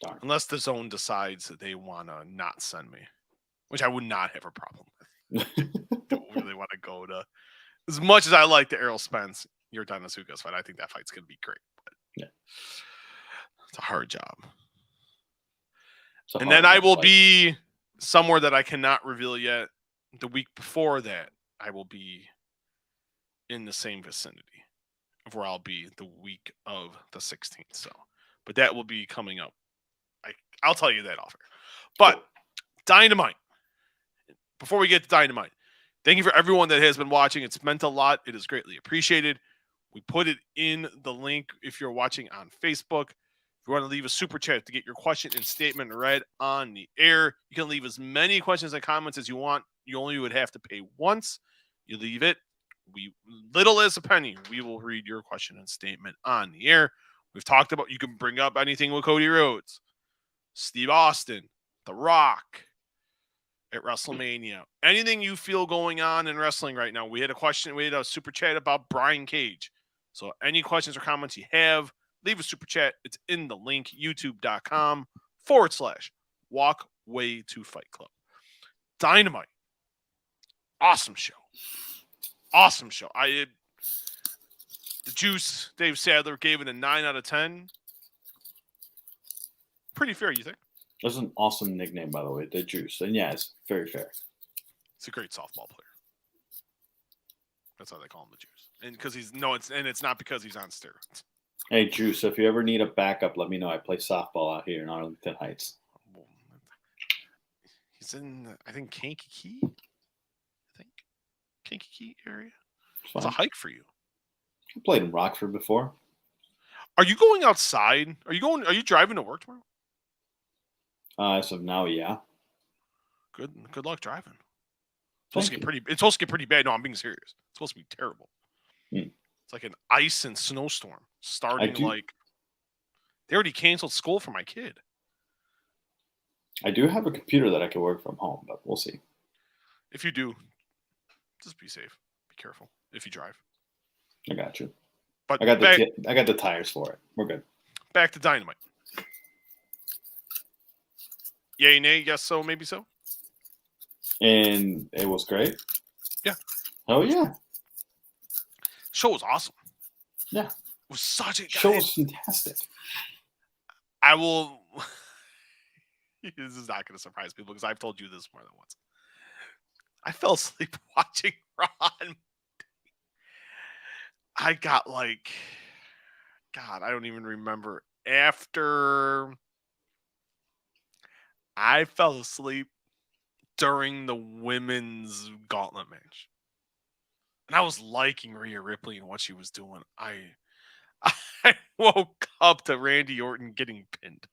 Darn. Unless the zone decides that they want to not send me, which I would not have a problem with. Don't really want to go to, as much as I like the Errol Spence, your Dennis Ugas fight. I think that fight's going to be great. But yeah. It's a hard job. And then I will be somewhere that I cannot reveal yet. The week before that, I will be in the same vicinity of where I'll be the week of the 16th. So, but that will be coming up. I'll tell you that off air. But Dynamite. Before we get to Dynamite, thank you for everyone that has been watching. It's meant a lot. It is greatly appreciated. We put it in the link if you're watching on Facebook. If you want to leave a super chat to get your question and statement read on the air, you can leave as many questions and comments as you want. You only would have to pay once. You leave it. Little as a penny, we will read your question and statement on the air. We've talked about, you can bring up anything with Cody Rhodes, Steve Austin, The Rock at WrestleMania. Anything you feel going on in wrestling right now. We had a super chat about Brian Cage. So any questions or comments you have, leave a super chat. It's in the link, youtube.com/Walkway to Fight Club. Dynamite. Awesome show. Awesome show. The Juice, Dave Sadler, gave it a 9 out of 10. Pretty fair, you think? That's an awesome nickname, by the way, the Juice. And yeah, it's very fair. It's a great softball player. That's how they call him the Juice. And because it's not because he's on steroids. Hey, Juice, if you ever need a backup, let me know. I play softball out here in Arlington Heights. He's in, I think, Kankakee. Kankakee area. It's a hike for you. I played in Rockford before. Are you going outside? Are you driving to work tomorrow? As of now, yeah. Good luck driving. It's supposed to get pretty bad. No, I'm being serious. It's supposed to be terrible. It's like an ice and snowstorm starting they already canceled school for my kid. I do have a computer that I can work from home, but we'll see. If you do, just be safe. Be careful if you drive. I got you. But I got the tires for it. We're good. Back to Dynamite. Yay, nay, yes, so, maybe so. And it was great. Yeah. Oh yeah. Show was awesome. Yeah. It was such a show was fantastic. I will. This is not going to surprise people because I've told you this more than once. I fell asleep watching Ron. I got God, I don't even remember. After I fell asleep during the women's gauntlet match. And I was liking Rhea Ripley and what she was doing. I woke up to Randy Orton getting pinned.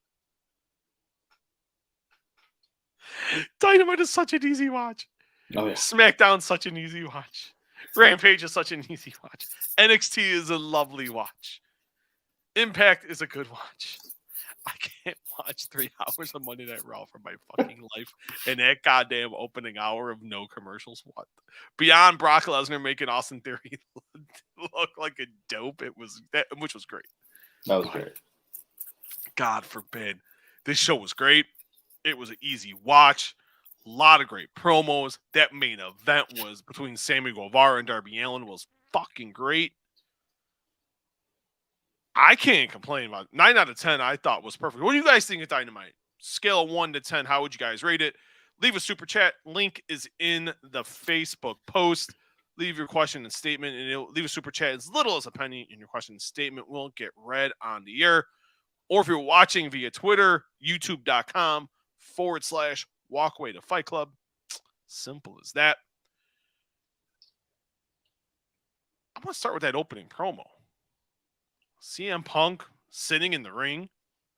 Dynamite is such an easy watch. Oh, yeah. SmackDown's such an easy watch. Rampage is such an easy watch. NXT is a lovely watch. Impact is a good watch. I can't watch 3 hours of Monday Night Raw for my fucking life. And that goddamn opening hour of no commercials. What? Beyond Brock Lesnar making Austin Theory look like a dope. Which was great. That was great. God forbid. This show was great. It was an easy watch. A lot of great promos. That main event was between Sammy Guevara and Darby Allin was fucking great. I can't complain about it. 9 out of 10 I thought was perfect. What do you guys think of Dynamite? Scale of 1 to 10, how would you guys rate it? Leave a super chat. Link is in the Facebook post. Leave your question and statement, and leave a super chat as little as a penny, and your question and statement will get read on the air. Or if you're watching via Twitter, youtube.com YouTube.com/walkway to Fight Club. Simple as that. I want to start with that opening promo. CM Punk sitting in the ring.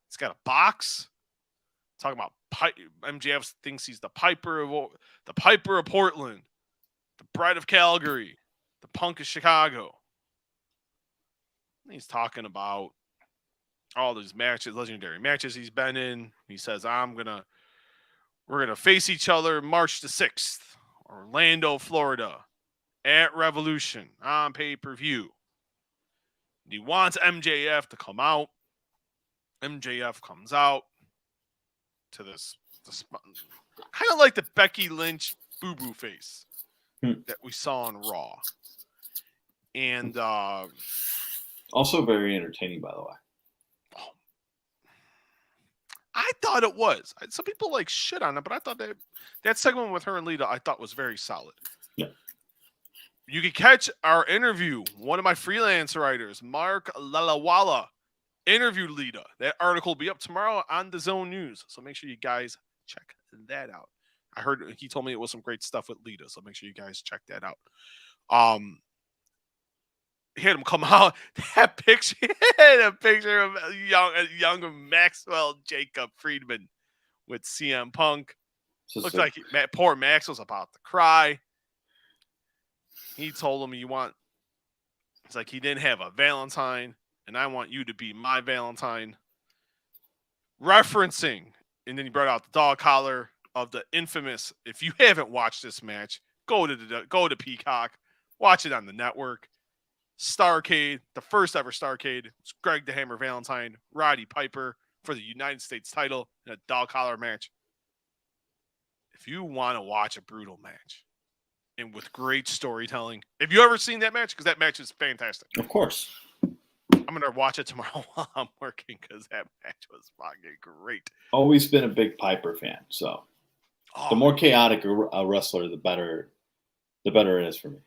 He's got a box. Talking about MJF thinks he's the Piper of Portland, the Bride of Calgary, the Punk of Chicago. He's talking about all these matches, legendary matches he's been in. He says, we're gonna face each other March the 6th, Orlando, Florida, at Revolution on pay-per-view. He wants MJF to come out. MJF comes out to this kind of like the Becky Lynch boo-boo face that we saw on Raw. And also very entertaining, by the way. I thought it was. Some people like shit on it, but I thought that segment with her and Lita I thought was very solid. Yeah. You can catch our interview. One of my freelance writers, Mark Lalawala, interviewed Lita. That article will be up tomorrow on the DAZN News. So make sure you guys check that out. I heard he told me it was some great stuff with Lita. So make sure you guys check that out. He had him come out. That picture, a picture of young Maxwell Jacob Friedman with CM Punk. Looks like poor Max was about to cry. He told him it's like he didn't have a Valentine. And I want you to be my Valentine. Referencing, and then he brought out the dog collar of the infamous. If you haven't watched this match, go to Peacock, watch it on the network. Starrcade, the first ever Starrcade. It's Greg the Hammer Valentine, Roddy Piper for the United States title in a dog collar match. If you want to watch a brutal match and with great storytelling, have you ever seen that match? Because that match is fantastic. Of course. I'm going to watch it tomorrow while I'm working because that match was fucking great. Always been a big Piper fan, so the more chaotic a wrestler, the better it is for me.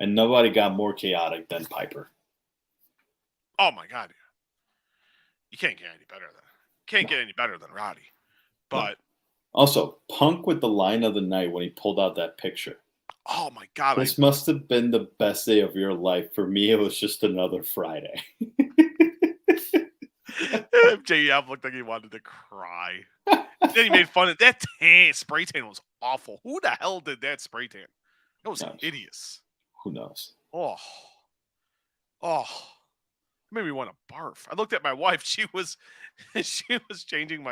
And nobody got more chaotic than Piper. Oh my God. You can't get any better than Roddy. But also, Punk with the line of the night when he pulled out that picture. Oh my God. This must have been the best day of your life. For me, it was just another Friday. JF looked like he wanted to cry. Then he made fun of that spray tan was awful. Who the hell did that spray tan? It was hideous. Who knows? Oh. It made me want to barf. I looked at my wife. She was putting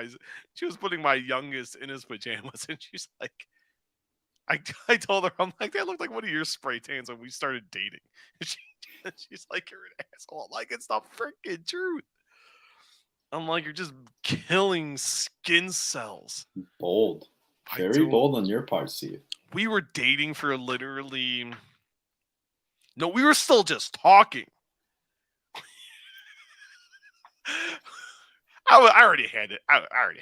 my youngest in his pajamas, and she's like, I told her, I'm like, that looked like one of your spray tans when we started dating. She's like, you're an asshole. I'm like, it's the freaking truth. I'm like, you're just killing skin cells. Bold. Very bold on your part, Steve. We were dating for literally... No, we were still just talking. I already had it. I already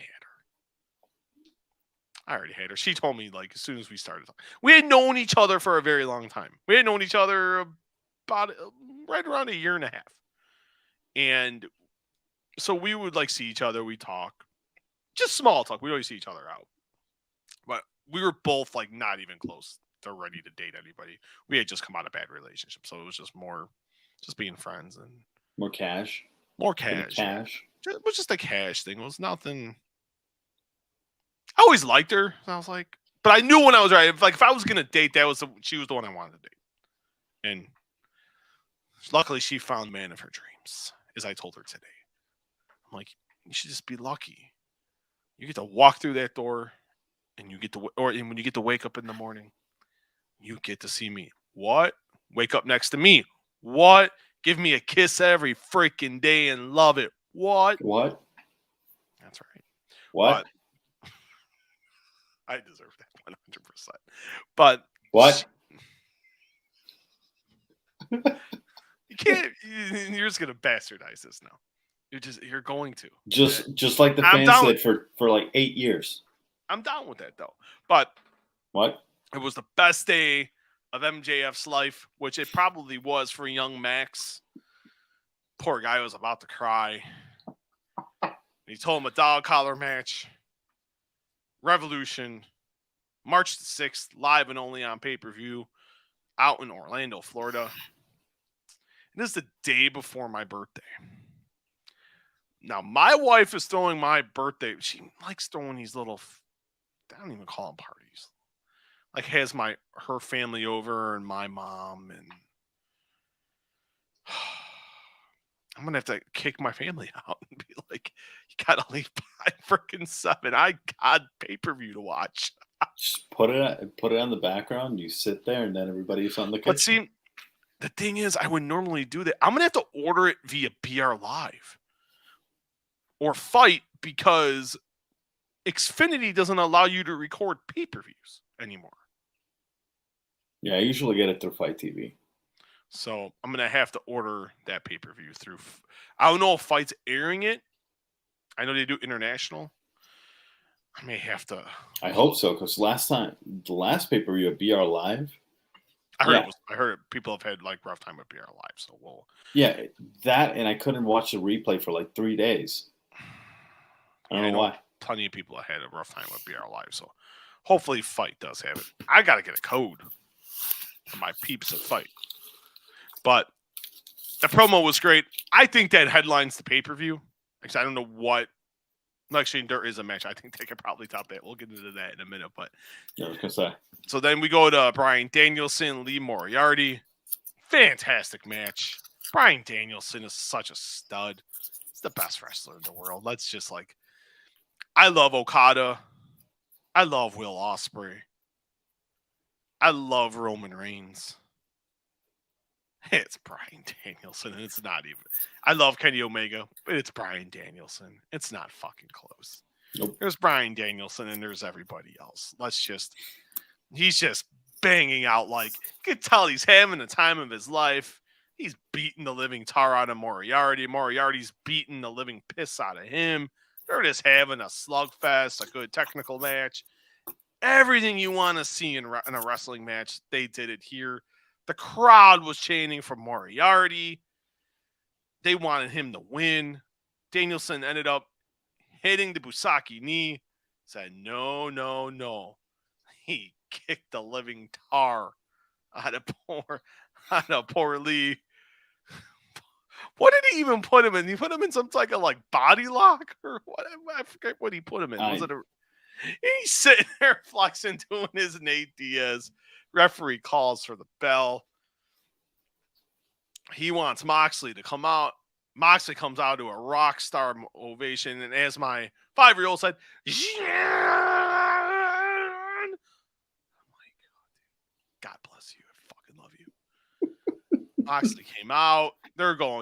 had her. She told me, like, as soon as we started talking. We had known each other for a very long time. We had known each other about right around a year and a half. And so we would, like, see each other. We talk. Just small talk. We'd always see each other out. But we were both, like, not even close to ready to date anybody. We had just come out of a bad relationship. So it was just more just being friends. And more cash. It was just a cash thing. It was nothing... I always liked her. I was like, but I knew when I was right. If I was gonna date, she was the one I wanted to date. And luckily, she found the man of her dreams, as I told her today. I'm like, you should just be lucky. You get to walk through that door, and when you get to wake up in the morning, you get to see me. What? Wake up next to me. What? Give me a kiss every freaking day and love it. What? That's right. What? But I deserve that 100%. But what? You can't. You're just gonna bastardize this now. You're going to. Just like the fans said for like 8 years. I'm down with that though. But what? It was the best day of MJF's life, which it probably was for young Max. Poor guy was about to cry. He told him a dog collar match. Revolution, March the 6th, live and only on pay-per-view, out in Orlando, Florida. And this is the day before my birthday. Now, my wife is throwing my birthday. She likes throwing these little, I don't even call them parties. Like, has her family over and my mom, and I'm going to have to kick my family out and be like, you got to leave by freaking 7. I got pay-per-view to watch. Just put it on the background. You sit there, and then everybody's on the kitchen. But see, the thing is, I would normally do that. I'm going to have to order it via BR Live or Fight because Xfinity doesn't allow you to record pay-per-views anymore. Yeah, I usually get it through Fight TV. So I'm going to have to order that pay-per-view through. I don't know if Fight's airing it. I know they do international. I may have to. I hope so, because the last pay-per-view at BR Live. I heard people have had like rough time with BR Live, so we'll. Yeah, that, and I couldn't watch the replay for like 3 days. I don't know why. Plenty of people have had a rough time with BR Live, so hopefully Fight does have it. I got to get a code for my peeps at Fight. But the promo was great. I think that headlines the pay-per-view. Actually, I don't know what. Actually, there is a match. I think they could probably top that. We'll get into that in a minute. But yeah, I was gonna say. So then we go to Bryan Danielson, Lee Moriarty. Fantastic match. Bryan Danielson is such a stud. He's the best wrestler in the world. Let's just I love Okada. I love Will Ospreay. I love Roman Reigns. It's Bryan Danielson, and it's not even. I love Kenny Omega, but it's Bryan Danielson. It's not fucking close. Nope. There's Bryan Danielson, and there's everybody else. He's just banging out you can tell he's having the time of his life. He's beating the living tar out of Moriarty. Moriarty's beating the living piss out of him. They're just having a slugfest, a good technical match. Everything you want to see in a wrestling match, they did it here. The crowd was chanting for Moriarty. They wanted him to win. Danielson ended up hitting the Busaki knee. Said, no, no, no. He kicked the living tar out of poor Lee. What did he even put him in? He put him in some type of body lock or what? I forget what he put him in. He's sitting there flexing, doing his Nate Diaz. Referee calls for the bell. He wants Moxley to come out. Moxley comes out to a rock star ovation. And as my 5-year-old said, I'm like, God bless you. I fucking love you. Moxley came out.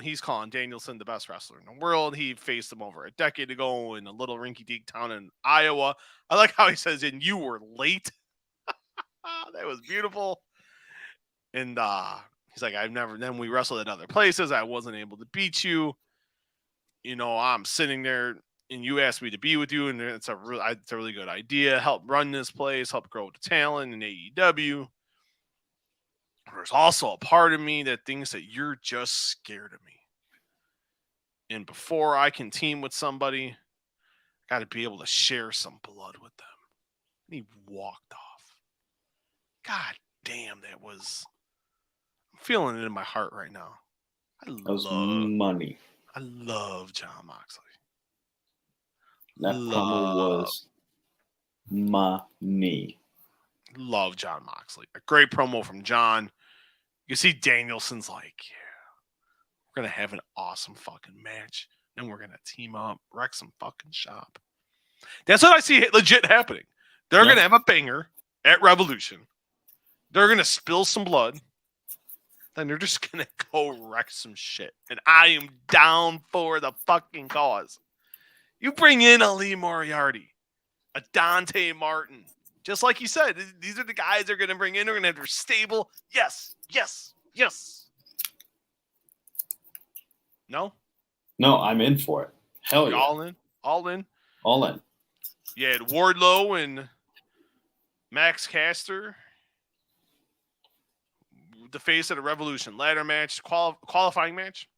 He's calling Danielson the best wrestler in the world. He faced him over a decade ago in a little rinky-dink town in Iowa. I like how he says, and you were late. That was beautiful. And he's like, then we wrestled at other places. I wasn't able to beat you. I'm sitting there and you asked me to be with you. And it's a really good idea. Help run this place, help grow the talent in AEW. There's also a part of me that thinks that you're just scared of me. And before I can team with somebody, I got to be able to share some blood with them. And he walked off. God damn, I'm feeling it in my heart right now. Money. I love Jon Moxley. That promo was money. Love Jon Moxley. A great promo from John. You see Danielson's we're going to have an awesome fucking match. And we're going to team up, wreck some fucking shop. That's what I see legit happening. They're going to have a banger at Revolution. They're going to spill some blood. Then they're just going to go wreck some shit. And I am down for the fucking cause. You bring in a Lee Moriarty, a Dante Martin. Just like you said, these are the guys they're going to bring in. They're going to have their stable. Yes, yes, yes. No? No, I'm in for it. Hell yeah. All in? All in? All in. You had Wardlow and Max Caster. The face of the Revolution ladder match, qualifying match.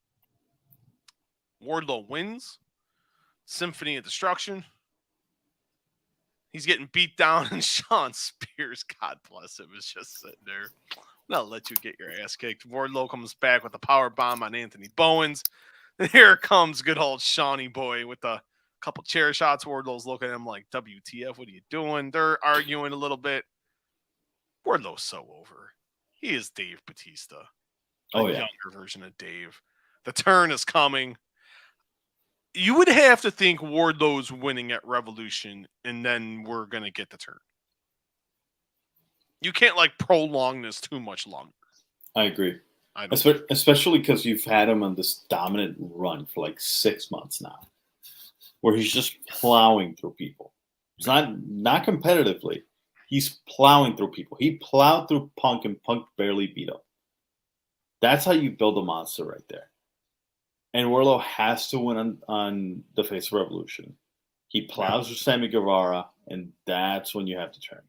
Wardlow wins. Symphony of Destruction. He's getting beat down, and Sean Spears, God bless him, is just sitting there. I'll let you get your ass kicked. Wardlow comes back with a power bomb on Anthony Bowens. And here comes good old Shawnee boy with a couple chair shots. Wardlow's looking at him like, WTF, what are you doing? They're arguing a little bit. Wardlow's so over. He is Dave Bautista. A younger version of Dave. The turn is coming. You would have to think Wardlow's winning at Revolution, and then we're going to get the turn. You can't, prolong this too much longer. I agree. Especially because you've had him on this dominant run for 6 months now, where he's just plowing through people. It's not competitively. He's plowing through people. He plowed through Punk, and Punk barely beat him. That's how you build a monster right there. And Wardlow has to win on the face of Revolution. He plows with Sammy Guevara, and that's when you have to turn.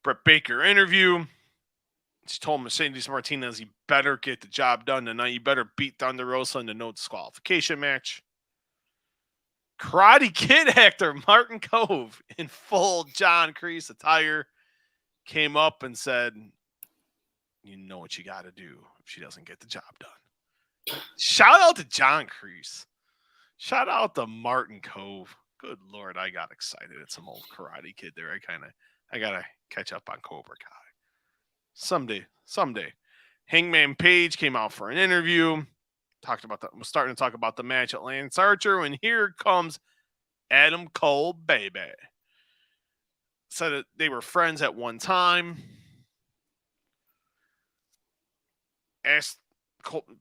Brett Baker interview. She told Mercedes Martinez he better get the job done tonight. You better beat Thunder Rosa in the no disqualification match. Karate Kid actor Martin Cove in full John Kreese attire came up and said, you know what you got to do if she doesn't get the job done. Shout out to John Kreese. Shout out to Martin Cove. Good Lord, I got excited at some old Karate Kid there. I got to catch up on Cobra Kai. Someday. Hangman Page came out for an interview. Was starting to talk about the match at Lance Archer, and here comes Adam Cole, baby. Said that they were friends at one time.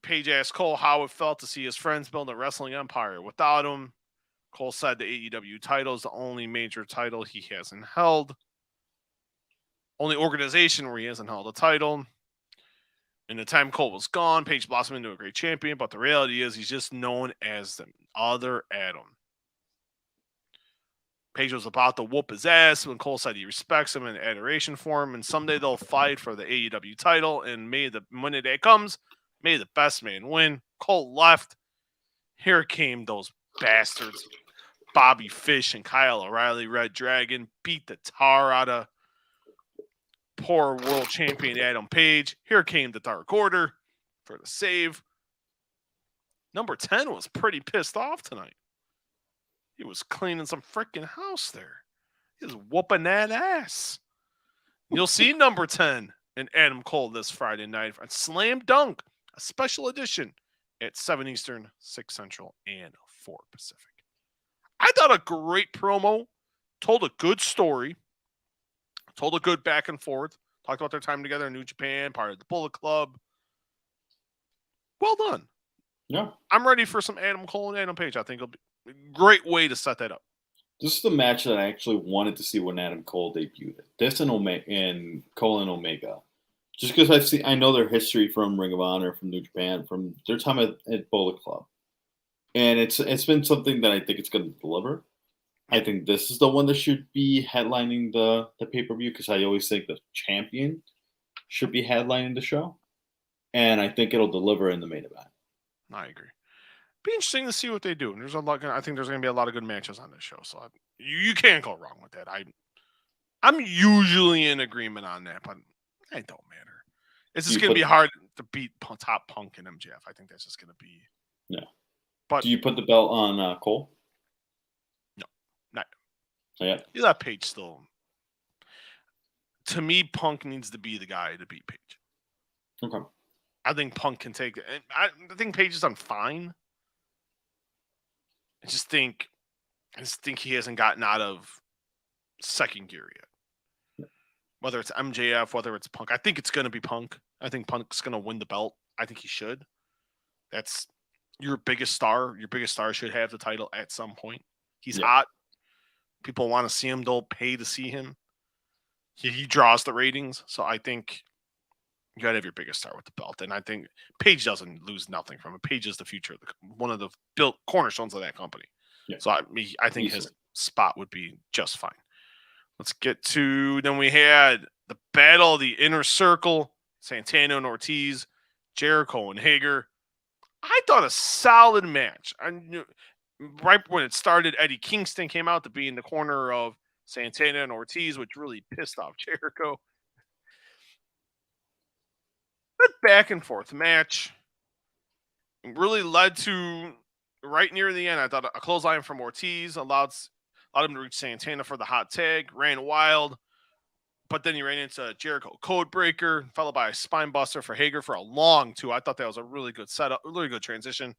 Page asked Cole how it felt to see his friends build a wrestling empire without him. Cole said the AEW title is the only major title he hasn't held. Only organization where he hasn't held a title. In the time Cole was gone, Page blossomed into a great champion, but the reality is he's just known as the other Adam. Page was about to whoop his ass when Cole said he respects him and adoration for him, and someday they'll fight for the AEW title, and when the day comes, may the best man win. Cole left. Here came those bastards. Bobby Fish and Kyle O'Reilly, Red Dragon, beat the tar out of poor world champion Adam Page. Here came the Dark Order for the save. Number 10 was pretty pissed off tonight. He was cleaning some freaking house there. He was whooping that ass. You'll see number 10 and Adam Cole this Friday night on Slam Dunk, a special edition at 7 Eastern, 6 Central, and 4 Pacific. I thought a great promo, told a good story, told a good back and forth, talked about their time together in New Japan, part of the Bullet Club. Well done. Yeah. I'm ready for some Adam Cole and Adam Page. I think it'll be a great way to set that up. This is the match that I actually wanted to see when Adam Cole debuted. This and Cole and Omega. Just because I know their history from Ring of Honor, from New Japan, from their time at Bullet Club. And it's been something that I think it's going to deliver. I think this is the one that should be headlining the pay-per-view, because I always think the champion should be headlining the show. And I think it'll deliver in the main event. I agree. Be interesting to see what they do. And I think there's going to be a lot of good matches on this show. So you can't go wrong with that. I'm usually in agreement on that, but it don't matter. It's just going to be hard to beat Top Punk and MJF. I think that's just going to be. Yeah. But do you put the belt on Cole? No, not yet. You let Page still. To me, Punk needs to be the guy to beat Page. Okay. I think Punk can take it. I think Page is done fine. I just think he hasn't gotten out of second gear yet. Yeah. Whether it's MJF, whether it's Punk. I think it's going to be Punk. I think Punk's going to win the belt. I think he should. That's your biggest star. Your biggest star should have the title at some point. He's hot. People want to see him. They'll pay to see him. He draws the ratings. So I think you got to have your biggest star with the belt. And I think Page doesn't lose nothing from it. Page is the future of one of the built cornerstones of that company. Yeah. So I think his spot would be just fine. Let's get to, then we had the Battle of the Inner Circle, Santana and Ortiz, Jericho and Hager. I thought a solid match. Right when it started, Eddie Kingston came out to be in the corner of Santana and Ortiz, which really pissed off Jericho. But back and forth match really led to right near the end. I thought a clothesline from Ortiz allowed him to reach Santana for the hot tag, ran wild, but then he ran into Jericho Codebreaker, followed by a spine buster for Hager for a long two. I thought that was a really good setup, really good transition.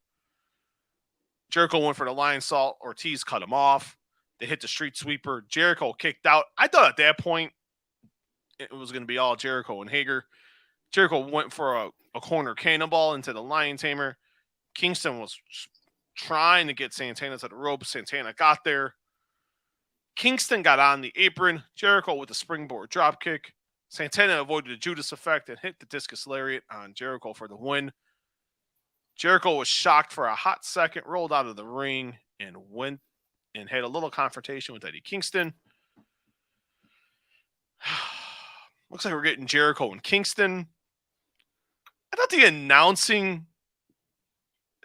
Jericho went for the lion salt. Ortiz cut him off. They hit the street sweeper. Jericho kicked out. I thought at that point it was going to be all Jericho and Hager. Jericho went for a corner cannonball into the lion tamer. Kingston was trying to get Santana to the rope. Santana got there. Kingston got on the apron. Jericho with the springboard dropkick. Santana avoided the Judas effect and hit the discus lariat on Jericho for the win. Jericho was shocked for a hot second, rolled out of the ring, and went and had a little confrontation with Eddie Kingston. Looks like we're getting Jericho and Kingston. I thought the announcing,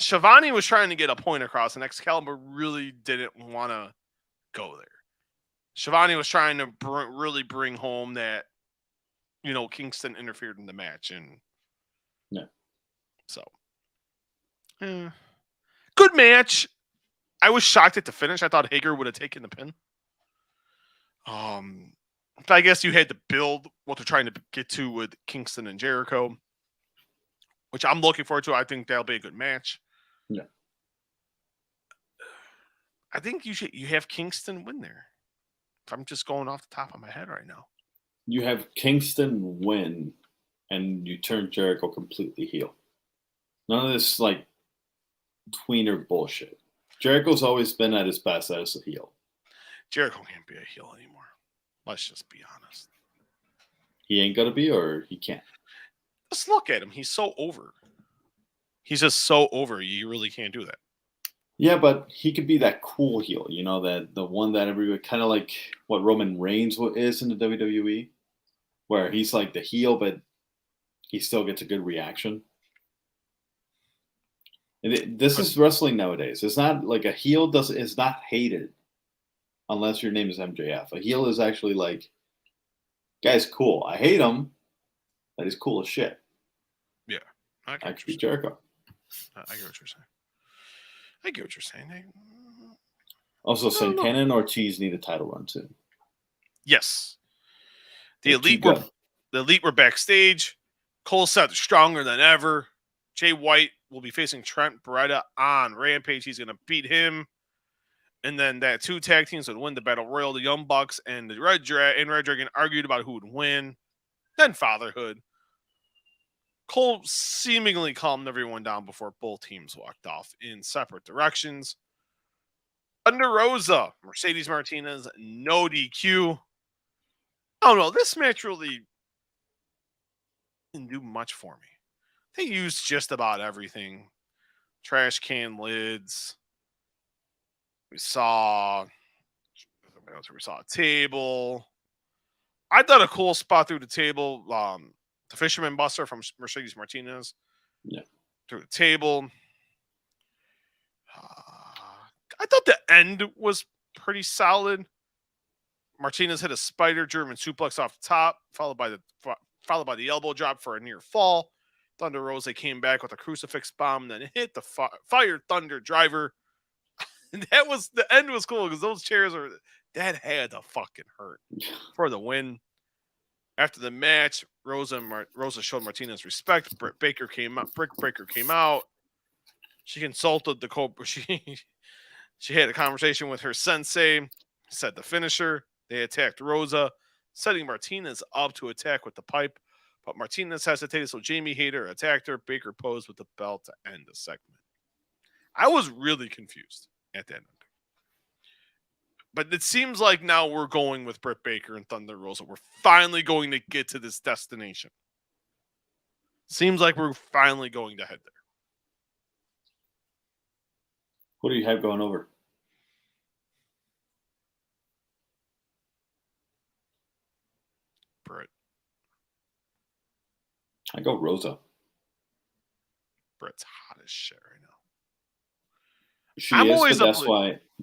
Shivani was trying to get a point across, and Excalibur really didn't want to go there. Shivani was trying to really bring home that, Kingston interfered in the match, and so good match. I was shocked at the finish. I thought Hager would have taken the pin. But I guess you had to build what they're trying to get to with Kingston and Jericho, which I'm looking forward to. I think that'll be a good match. Yeah. I think you have Kingston win there. If I'm just going off the top of my head right now. You have Kingston win, and you turn Jericho completely heel. None of this tweener bullshit. Jericho's always been at his best as a heel. Jericho can't be a heel anymore. Let's just be honest. He ain't gonna be, or he can't. Just look at him. He's so over. He's just so over. You really can't do that. Yeah, but he could be that cool heel, that the one that everybody kind of like what Roman Reigns is in the WWE, where he's like the heel, but he still gets a good reaction. And this is wrestling nowadays. It's not like a heel is not hated unless your name is MJF. A heel is actually like, guy's cool. I hate him, but he's cool as shit. Yeah, I could be Jericho. I get what you're saying. I get what you're saying. Also, Santana and Ortiz need a title run too. Yes. The Elite were backstage. Cole said stronger than ever. Jay White will be facing Trent Beretta on Rampage. He's going to beat him. And then that two tag teams would win the Battle Royal. The Young Bucks and the Red Dragon argued about who would win. Then fatherhood. Cole seemingly calmed everyone down before both teams walked off in separate directions. Thunder Rosa, Mercedes Martinez, no DQ. I don't know. This match really didn't do much for me. They used just about everything. Trash can lids. We saw a table. I thought a cool spot through the table. The Fisherman Buster from Mercedes Martinez. Yeah. Through the table. I thought the end was pretty solid. Martinez hit a spider German suplex off the top, followed by the elbow drop for a near fall. Thunder Rosa came back with a crucifix bomb, then hit the Fire Thunder driver. And the end was cool because those chairs that had to fucking hurt for the win. After the match, Rosa showed Martinez respect. Britt Baker came out. She consulted the Cobra. She had a conversation with her sensei, said the finisher. They attacked Rosa, setting Martinez up to attack with the pipe. But Martinez hesitated, so Jamie Hayter attacked her. Baker posed with the belt to end the segment. I was really confused at the end. But it seems like now we're going with Britt Baker and Thunder Rosa. We're finally going to get to this destination. Seems like we're finally going to head there. What do you have going over? Britt. I go Rosa. Britt's hot as shit right now. She is,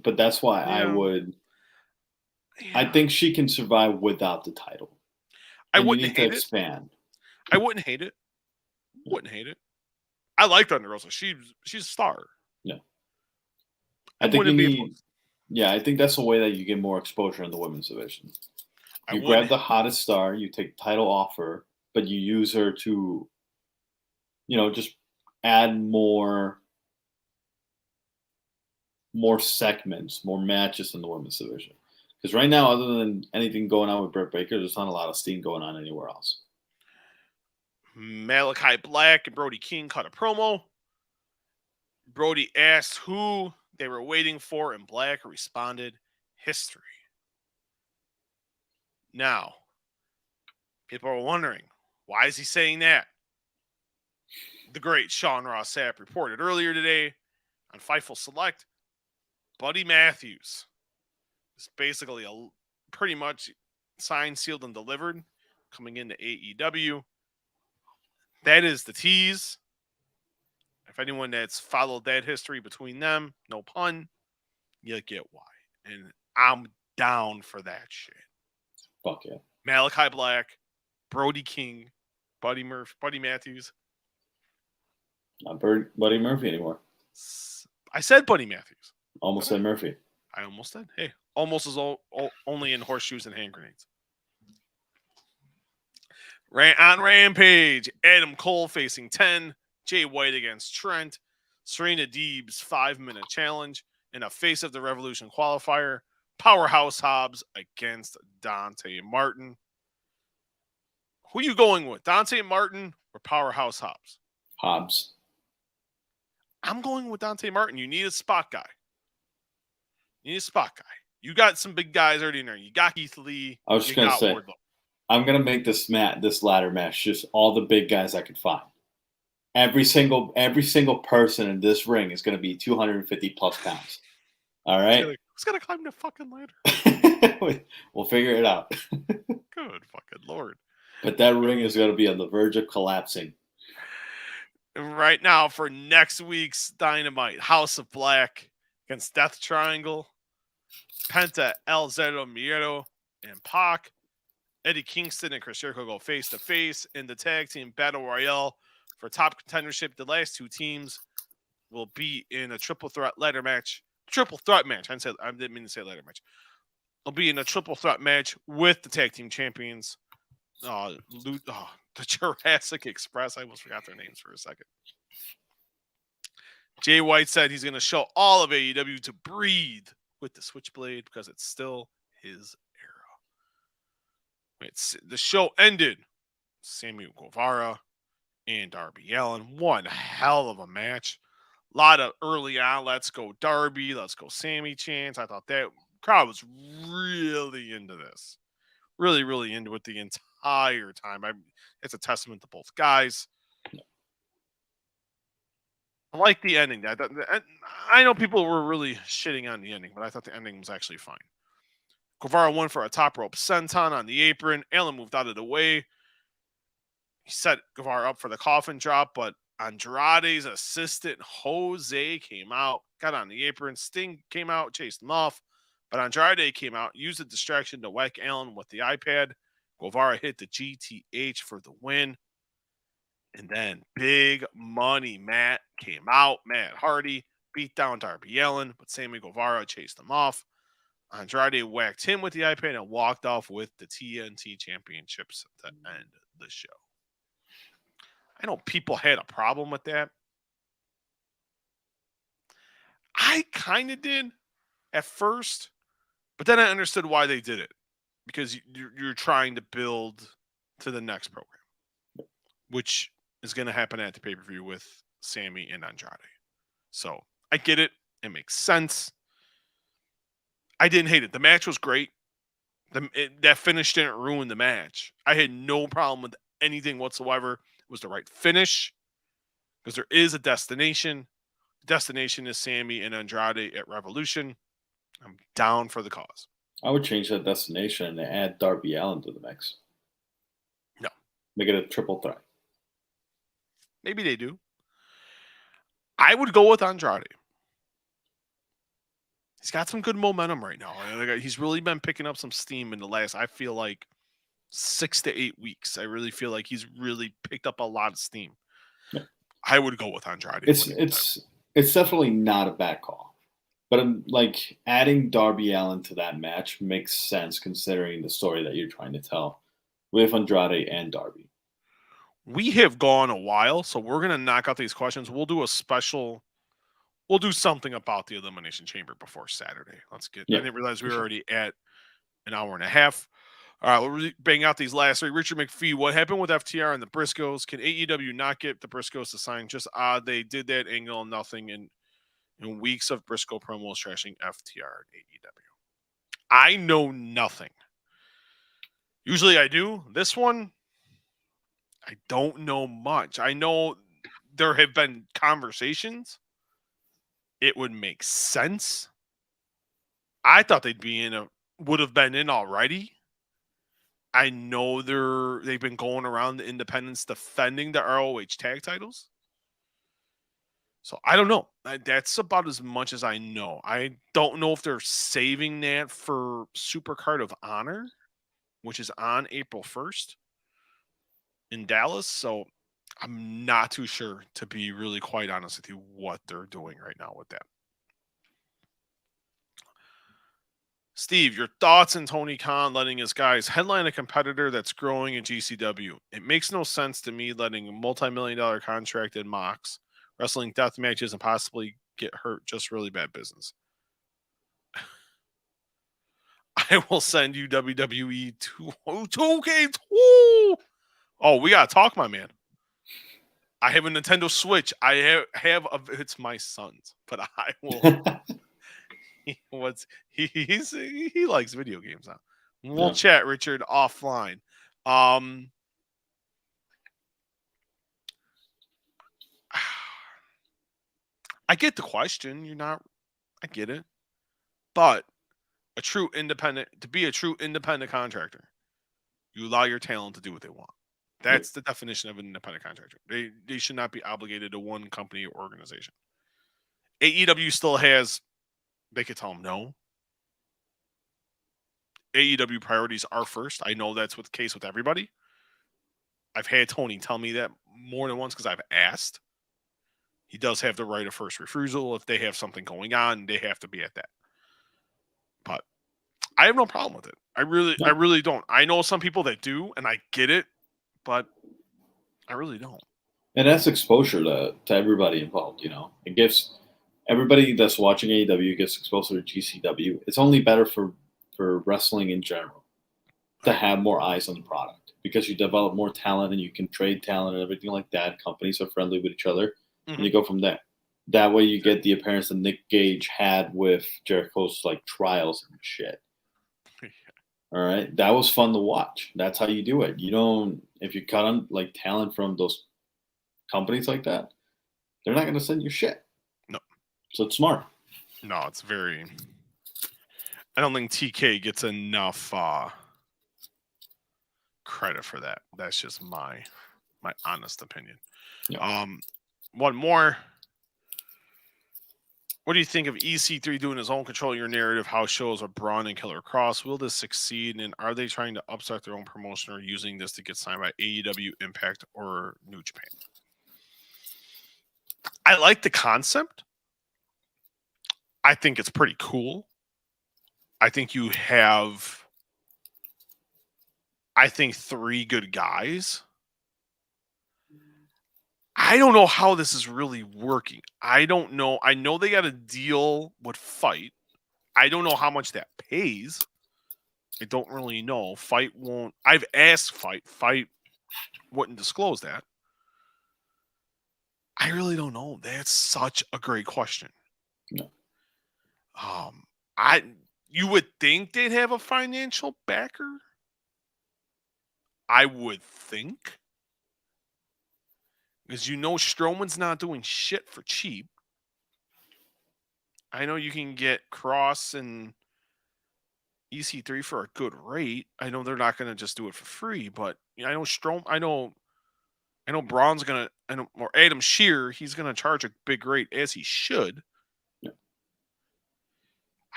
but that's why I would. Yeah. I think she can survive without the title. I And wouldn't you need hate to expand. I wouldn't hate it. Wouldn't hate it. I like Thunder Rosa. She's a star. Yeah. I think you need. Yeah, I think that's the way that you get more exposure in the women's division. You grab the hottest star, you take the title off her, but you use her to, just add more segments, more matches in the women's division. Because right now, other than anything going on with Britt Baker, there's not a lot of steam going on anywhere else. Malachi Black and Brody King cut a promo. Brody asked who they were waiting for, and Black responded, history. Now, people are wondering, why is he saying that? The great Sean Ross Sapp reported earlier today on Fightful Select, Buddy Matthews is basically pretty much signed, sealed, and delivered coming into AEW. That is the tease. If anyone that's followed that history between them, no pun, you get why. And I'm down for that shit. Fuck yeah. Malachi Black, Brody King, Buddy Matthews. Not Buddy Murphy anymore. I said Buddy Matthews. Almost said Murphy. I almost said. Hey, almost is only in horseshoes and hand grenades. On Rampage, Adam Cole facing 10. Jay White against Trent. Serena Deeb's 5-minute challenge. And a Face of the Revolution qualifier. Powerhouse Hobbs against Dante Martin. Who you going with? Dante Martin or Powerhouse Hobbs? Hobbs. I'm going with Dante Martin. You need a spot guy. You got some big guys already in there. You got Keith Lee. I was just going to say, Wardlow. I'm going to make this ladder match just all the big guys I could find. Every single person in this ring is going to be 250 plus pounds. All right? Who's going to climb the fucking ladder? We'll figure it out. Good fucking Lord. But that ring is going to be on the verge of collapsing. Right now for next week's Dynamite, House of Black against Death Triangle, Penta, El Zero Miedo, and Pac. Eddie Kingston and Chris Jericho go face-to-face in the tag team battle royale for top contendership. The last two teams will be in a triple threat ladder match. Triple threat match. I didn't mean to say ladder match. They'll be in a triple threat match with the tag team champions. The Jurassic Express. I almost forgot their names for a second. Jay White said he's going to show all of AEW to breathe with the Switchblade because it's still his era. The show ended. Sammy Guevara and Darby Allin. One hell of a match. A lot of early on, let's go Darby, let's go Sammy chants. I thought that crowd was really into this. Really, really into it the entire time. It's a testament to both guys. I like the ending. I know people were really shitting on the ending, but I thought the ending was actually fine. Guevara won for a top rope senton on the apron. Allin moved out of the way. He set Guevara up for the coffin drop, but Andrade's assistant, Jose, came out, got on the apron. Sting came out, chased him off, but Andrade came out, used the distraction to whack Allin with the iPad. Guevara hit the GTH for the win. And then Big Money Matt came out. Matt Hardy beat down Darby Allin, but Sammy Guevara chased him off. Andrade whacked him with the iPad and walked off with the TNT championships to end the show. I know people had a problem with that. I kind of did at first, but then I understood why they did it. Because you're trying to build to the next program, which is going to happen at the pay-per-view with Sammy and Andrade. So I get it. It makes sense. I didn't hate it. The match was great. That finish didn't ruin the match. I had no problem with anything whatsoever. It was the right finish because there is a destination. The destination is Sammy and Andrade at Revolution. I'm down for the cause. I would change that destination and add Darby Allin to the mix. No. Make it a triple threat. Maybe they do. I would go with Andrade. He's got some good momentum right now. He's really been picking up some steam in the last, I feel like, 6 to 8 weeks. I really feel like he's really picked up a lot of steam. Yeah. I would go with Andrade. It's definitely not a bad call. But like adding Darby Allin to that match makes sense considering the story that you're trying to tell with Andrade and Darby. We have gone a while, so we're going to knock out these questions. We'll do a special. We'll do something about the Elimination Chamber before Saturday. Let's get. Yeah, I didn't realize we were already at an hour and a half. All right, we'll bang out these last three. Richard McPhee, what happened with FTR and the Briscoes? Can AEW not get the Briscoes to sign? Just odd. They did that angle, nothing in weeks of Briscoe promos trashing FTR and AEW. I know nothing. Usually I do. This one, I don't know much. I know there have been conversations. It would make sense. I thought they'd be would have been in already. I know they've been going around the independents defending the ROH tag titles. So I don't know. That's about as much as I know. I don't know if they're saving that for Supercard of Honor, which is on April 1st in Dallas. So I'm not too sure, to be really quite honest with you, what they're doing right now with that. Steve, your thoughts on Tony Khan letting his guys headline a competitor that's growing in GCW? It makes no sense to me letting a multi-million-dollar contracted Mox wrestling death matches and possibly get hurt. Just really bad business. I will send you WWE 2K2. Oh, we gotta talk, my man. I have a Nintendo Switch. I have it's my son's, but I will. He likes video games now. We'll chat, Richard, offline. I get the question. I get it. But to be a true independent contractor, you allow your talent to do what they want. That's the definition of an independent contractor. They should not be obligated to one company or organization. AEW still has, they could tell them no. AEW priorities are first. I know that's the case with everybody. I've had Tony tell me that more than once because I've asked. He does have the right of first refusal. If they have something going on, they have to be at that. But I have no problem with it. I really don't. I know some people that do, and I get it, but I really don't. And that's exposure to everybody involved, you know. It gives everybody that's watching AEW gets exposure to GCW. It's only better for wrestling in general to have more eyes on the product because you develop more talent and you can trade talent and everything like that. Companies are friendly with each other, and you go from there. That way you get the appearance that Nick Gage had with Jericho's like trials and shit. All right. That was fun to watch. That's how you do it. You don't, if you cut on like talent from those companies like that, they're not going to send you shit. No. So it's smart. No, it's very, I don't think TK gets enough credit for that. That's just my honest opinion. Yeah. One more. What do you think of EC3 doing his own control of your narrative house shows with Braun and Killer Cross? Will this succeed? And are they trying to upstart their own promotion or using this to get signed by AEW, Impact, or New Japan? I like the concept. I think it's pretty cool. I think you have, three good guys. I don't know how this is really working. I don't know. I know they got a deal with Fight. I don't know how much that pays. I don't really know. Fight won't. I've asked Fight. Fight wouldn't disclose that. I really don't know. That's such a great question. No. You would think they'd have a financial backer. I would think. Because Strowman's not doing shit for cheap. I know you can get Cross and EC3 for a good rate. I know they're not going to just do it for free, but I know Braun's going to or Adam Shearer, he's going to charge a big rate, as he should. Yeah.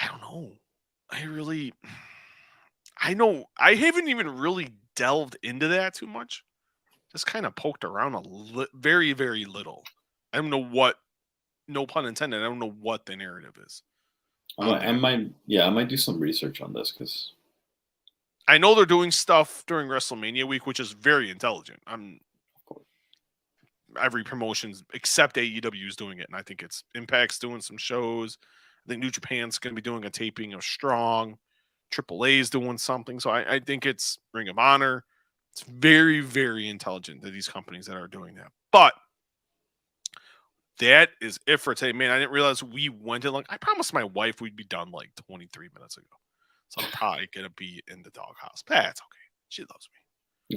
I don't know. I haven't even really delved into that too much. Just kind of poked around very, very little. I don't know what, no pun intended, I don't know what the narrative is. I might do some research on this because I know they're doing stuff during WrestleMania week, which is very intelligent. Every promotion except AEW is doing it, and I think it's Impact's doing some shows. I think New Japan's going to be doing a taping of Strong. AAA is doing something, so I think it's Ring of Honor. It's very, very intelligent that these companies that are doing that. But that is it for today, man. I didn't realize we went in I promised my wife we'd be done 23 minutes ago. So I'm probably going to be in the doghouse. That's okay. She loves me.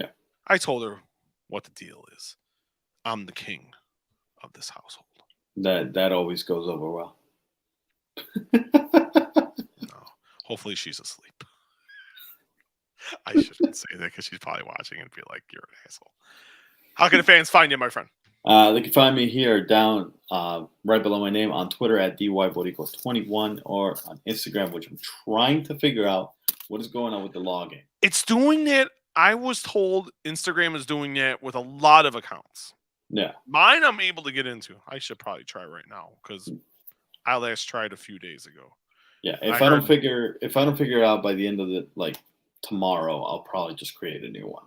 Yeah. I told her what the deal is. I'm the king of this household. That always goes over well. No. Hopefully she's asleep. I shouldn't say that because she's probably watching and be like, you're an asshole. How can the fans find you, my friend? They can find me here down right below my name on Twitter at DYVote21 or on Instagram, which I'm trying to figure out what is going on with the login. It's doing that. I was told Instagram is doing that with a lot of accounts. Yeah. Mine I'm able to get into. I should probably try right now because I last tried a few days ago. Yeah. If I don't figure it out by the end of the tomorrow, I'll probably just create a new one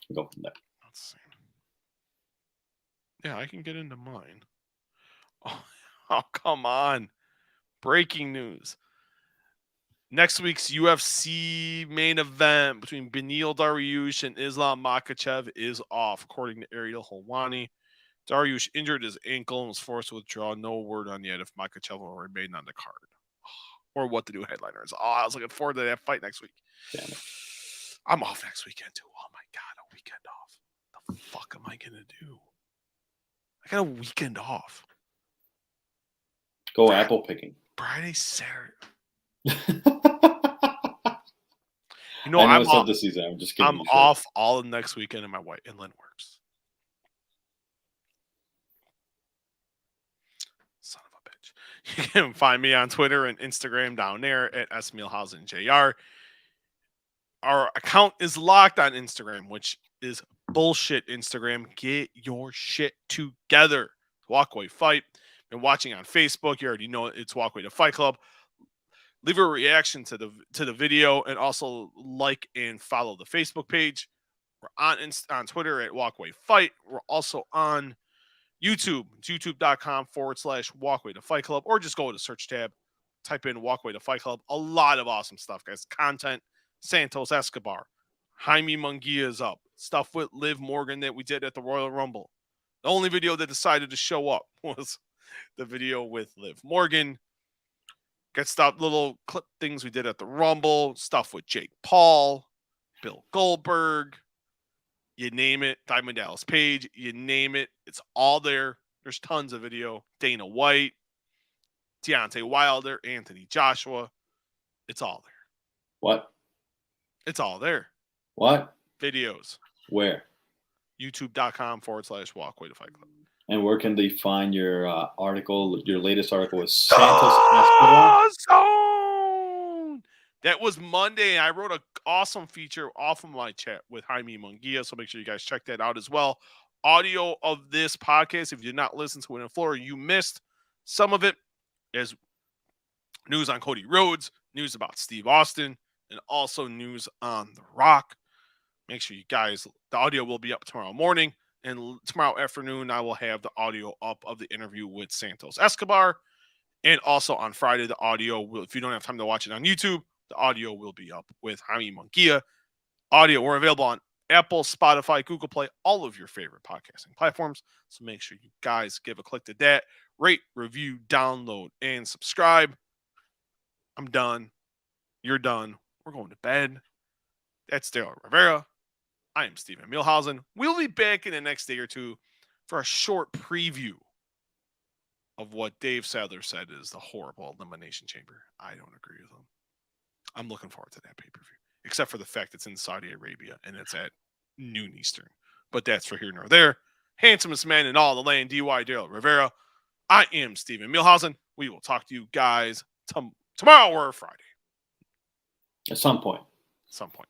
and go from there. Let's see. Yeah, I can get into mine. Oh, come on. Breaking news. Next week's UFC main event between Beneil Dariush and Islam Makhachev is off, according to Ariel Helwani. Dariush injured his ankle and was forced to withdraw. No word on yet if Makhachev will remain on the card or what the new headliner is. Oh, I was looking forward to that fight next week. Damn it. I'm off next weekend, too. Oh, my God, a weekend off. The fuck am I going to do? I got a weekend off. Go apple picking. Friday, Saturday. I know it's not this season. I'm just kidding. I'm off all of next weekend, and my wife and Lynn works. Son of a bitch. You can find me on Twitter and Instagram down there at Muehlhausen Our account is locked on Instagram, which is bullshit. Instagram, get your shit together. Walkway Fight. Been watching on Facebook. You already know it's Walkway to Fight Club. Leave a reaction to the video and also like and follow the Facebook page. We're on Twitter at Walkway Fight. We're also on YouTube. It's youtube.com/Walkway to Fight Club, or just go to the search tab, type in Walkway to Fight Club. A lot of awesome stuff, guys. Content. Santos Escobar. Jaime Munguia is up. Stuff with Liv Morgan that we did at the Royal Rumble. The only video that decided to show up was the video with Liv Morgan. Got stuff, little clip things we did at the Rumble. Stuff with Jake Paul, Bill Goldberg. You name it. Diamond Dallas Page. You name it. It's all there. There's tons of video. Dana White, Deontay Wilder, Anthony Joshua. It's all there. What? It's all there. What? Videos. Where? YouTube.com/Walkway to Fight Club. And where can they find your article? Your latest article was Santos Escobar. DAZN! That was Monday. I wrote an awesome feature off of my chat with Jaime Munguia, so make sure you guys check that out as well. Audio of this podcast, if you did not listen to it in Florida, you missed some of it. There's news on Cody Rhodes, news about Steve Austin, and also news on The Rock. Make sure you guys, the audio will be up tomorrow morning, and tomorrow afternoon I will have the audio up of the interview with Santos Escobar. And also on Friday, the audio will, if you don't have time to watch it on YouTube, the audio will be up with Jaime Munguia. Audio, we're available on Apple, Spotify, Google Play, all of your favorite podcasting platforms. So make sure you guys give a click to that. Rate, review, download, and subscribe. I'm done. You're done. We're going to bed. That's Daryl Rivera. I am Steven Muehlhausen. We'll be back in the next day or two for a short preview of what Dave Sadler said is the horrible Elimination Chamber. I don't agree with him. I'm looking forward to that pay-per-view, except for the fact it's in Saudi Arabia and it's at noon Eastern. But that's for here nor there. handsomest man in all the land, DY Daryl Rivera. I am Steven Muehlhausen. We will talk to you guys tomorrow or Friday. At some point. Some point.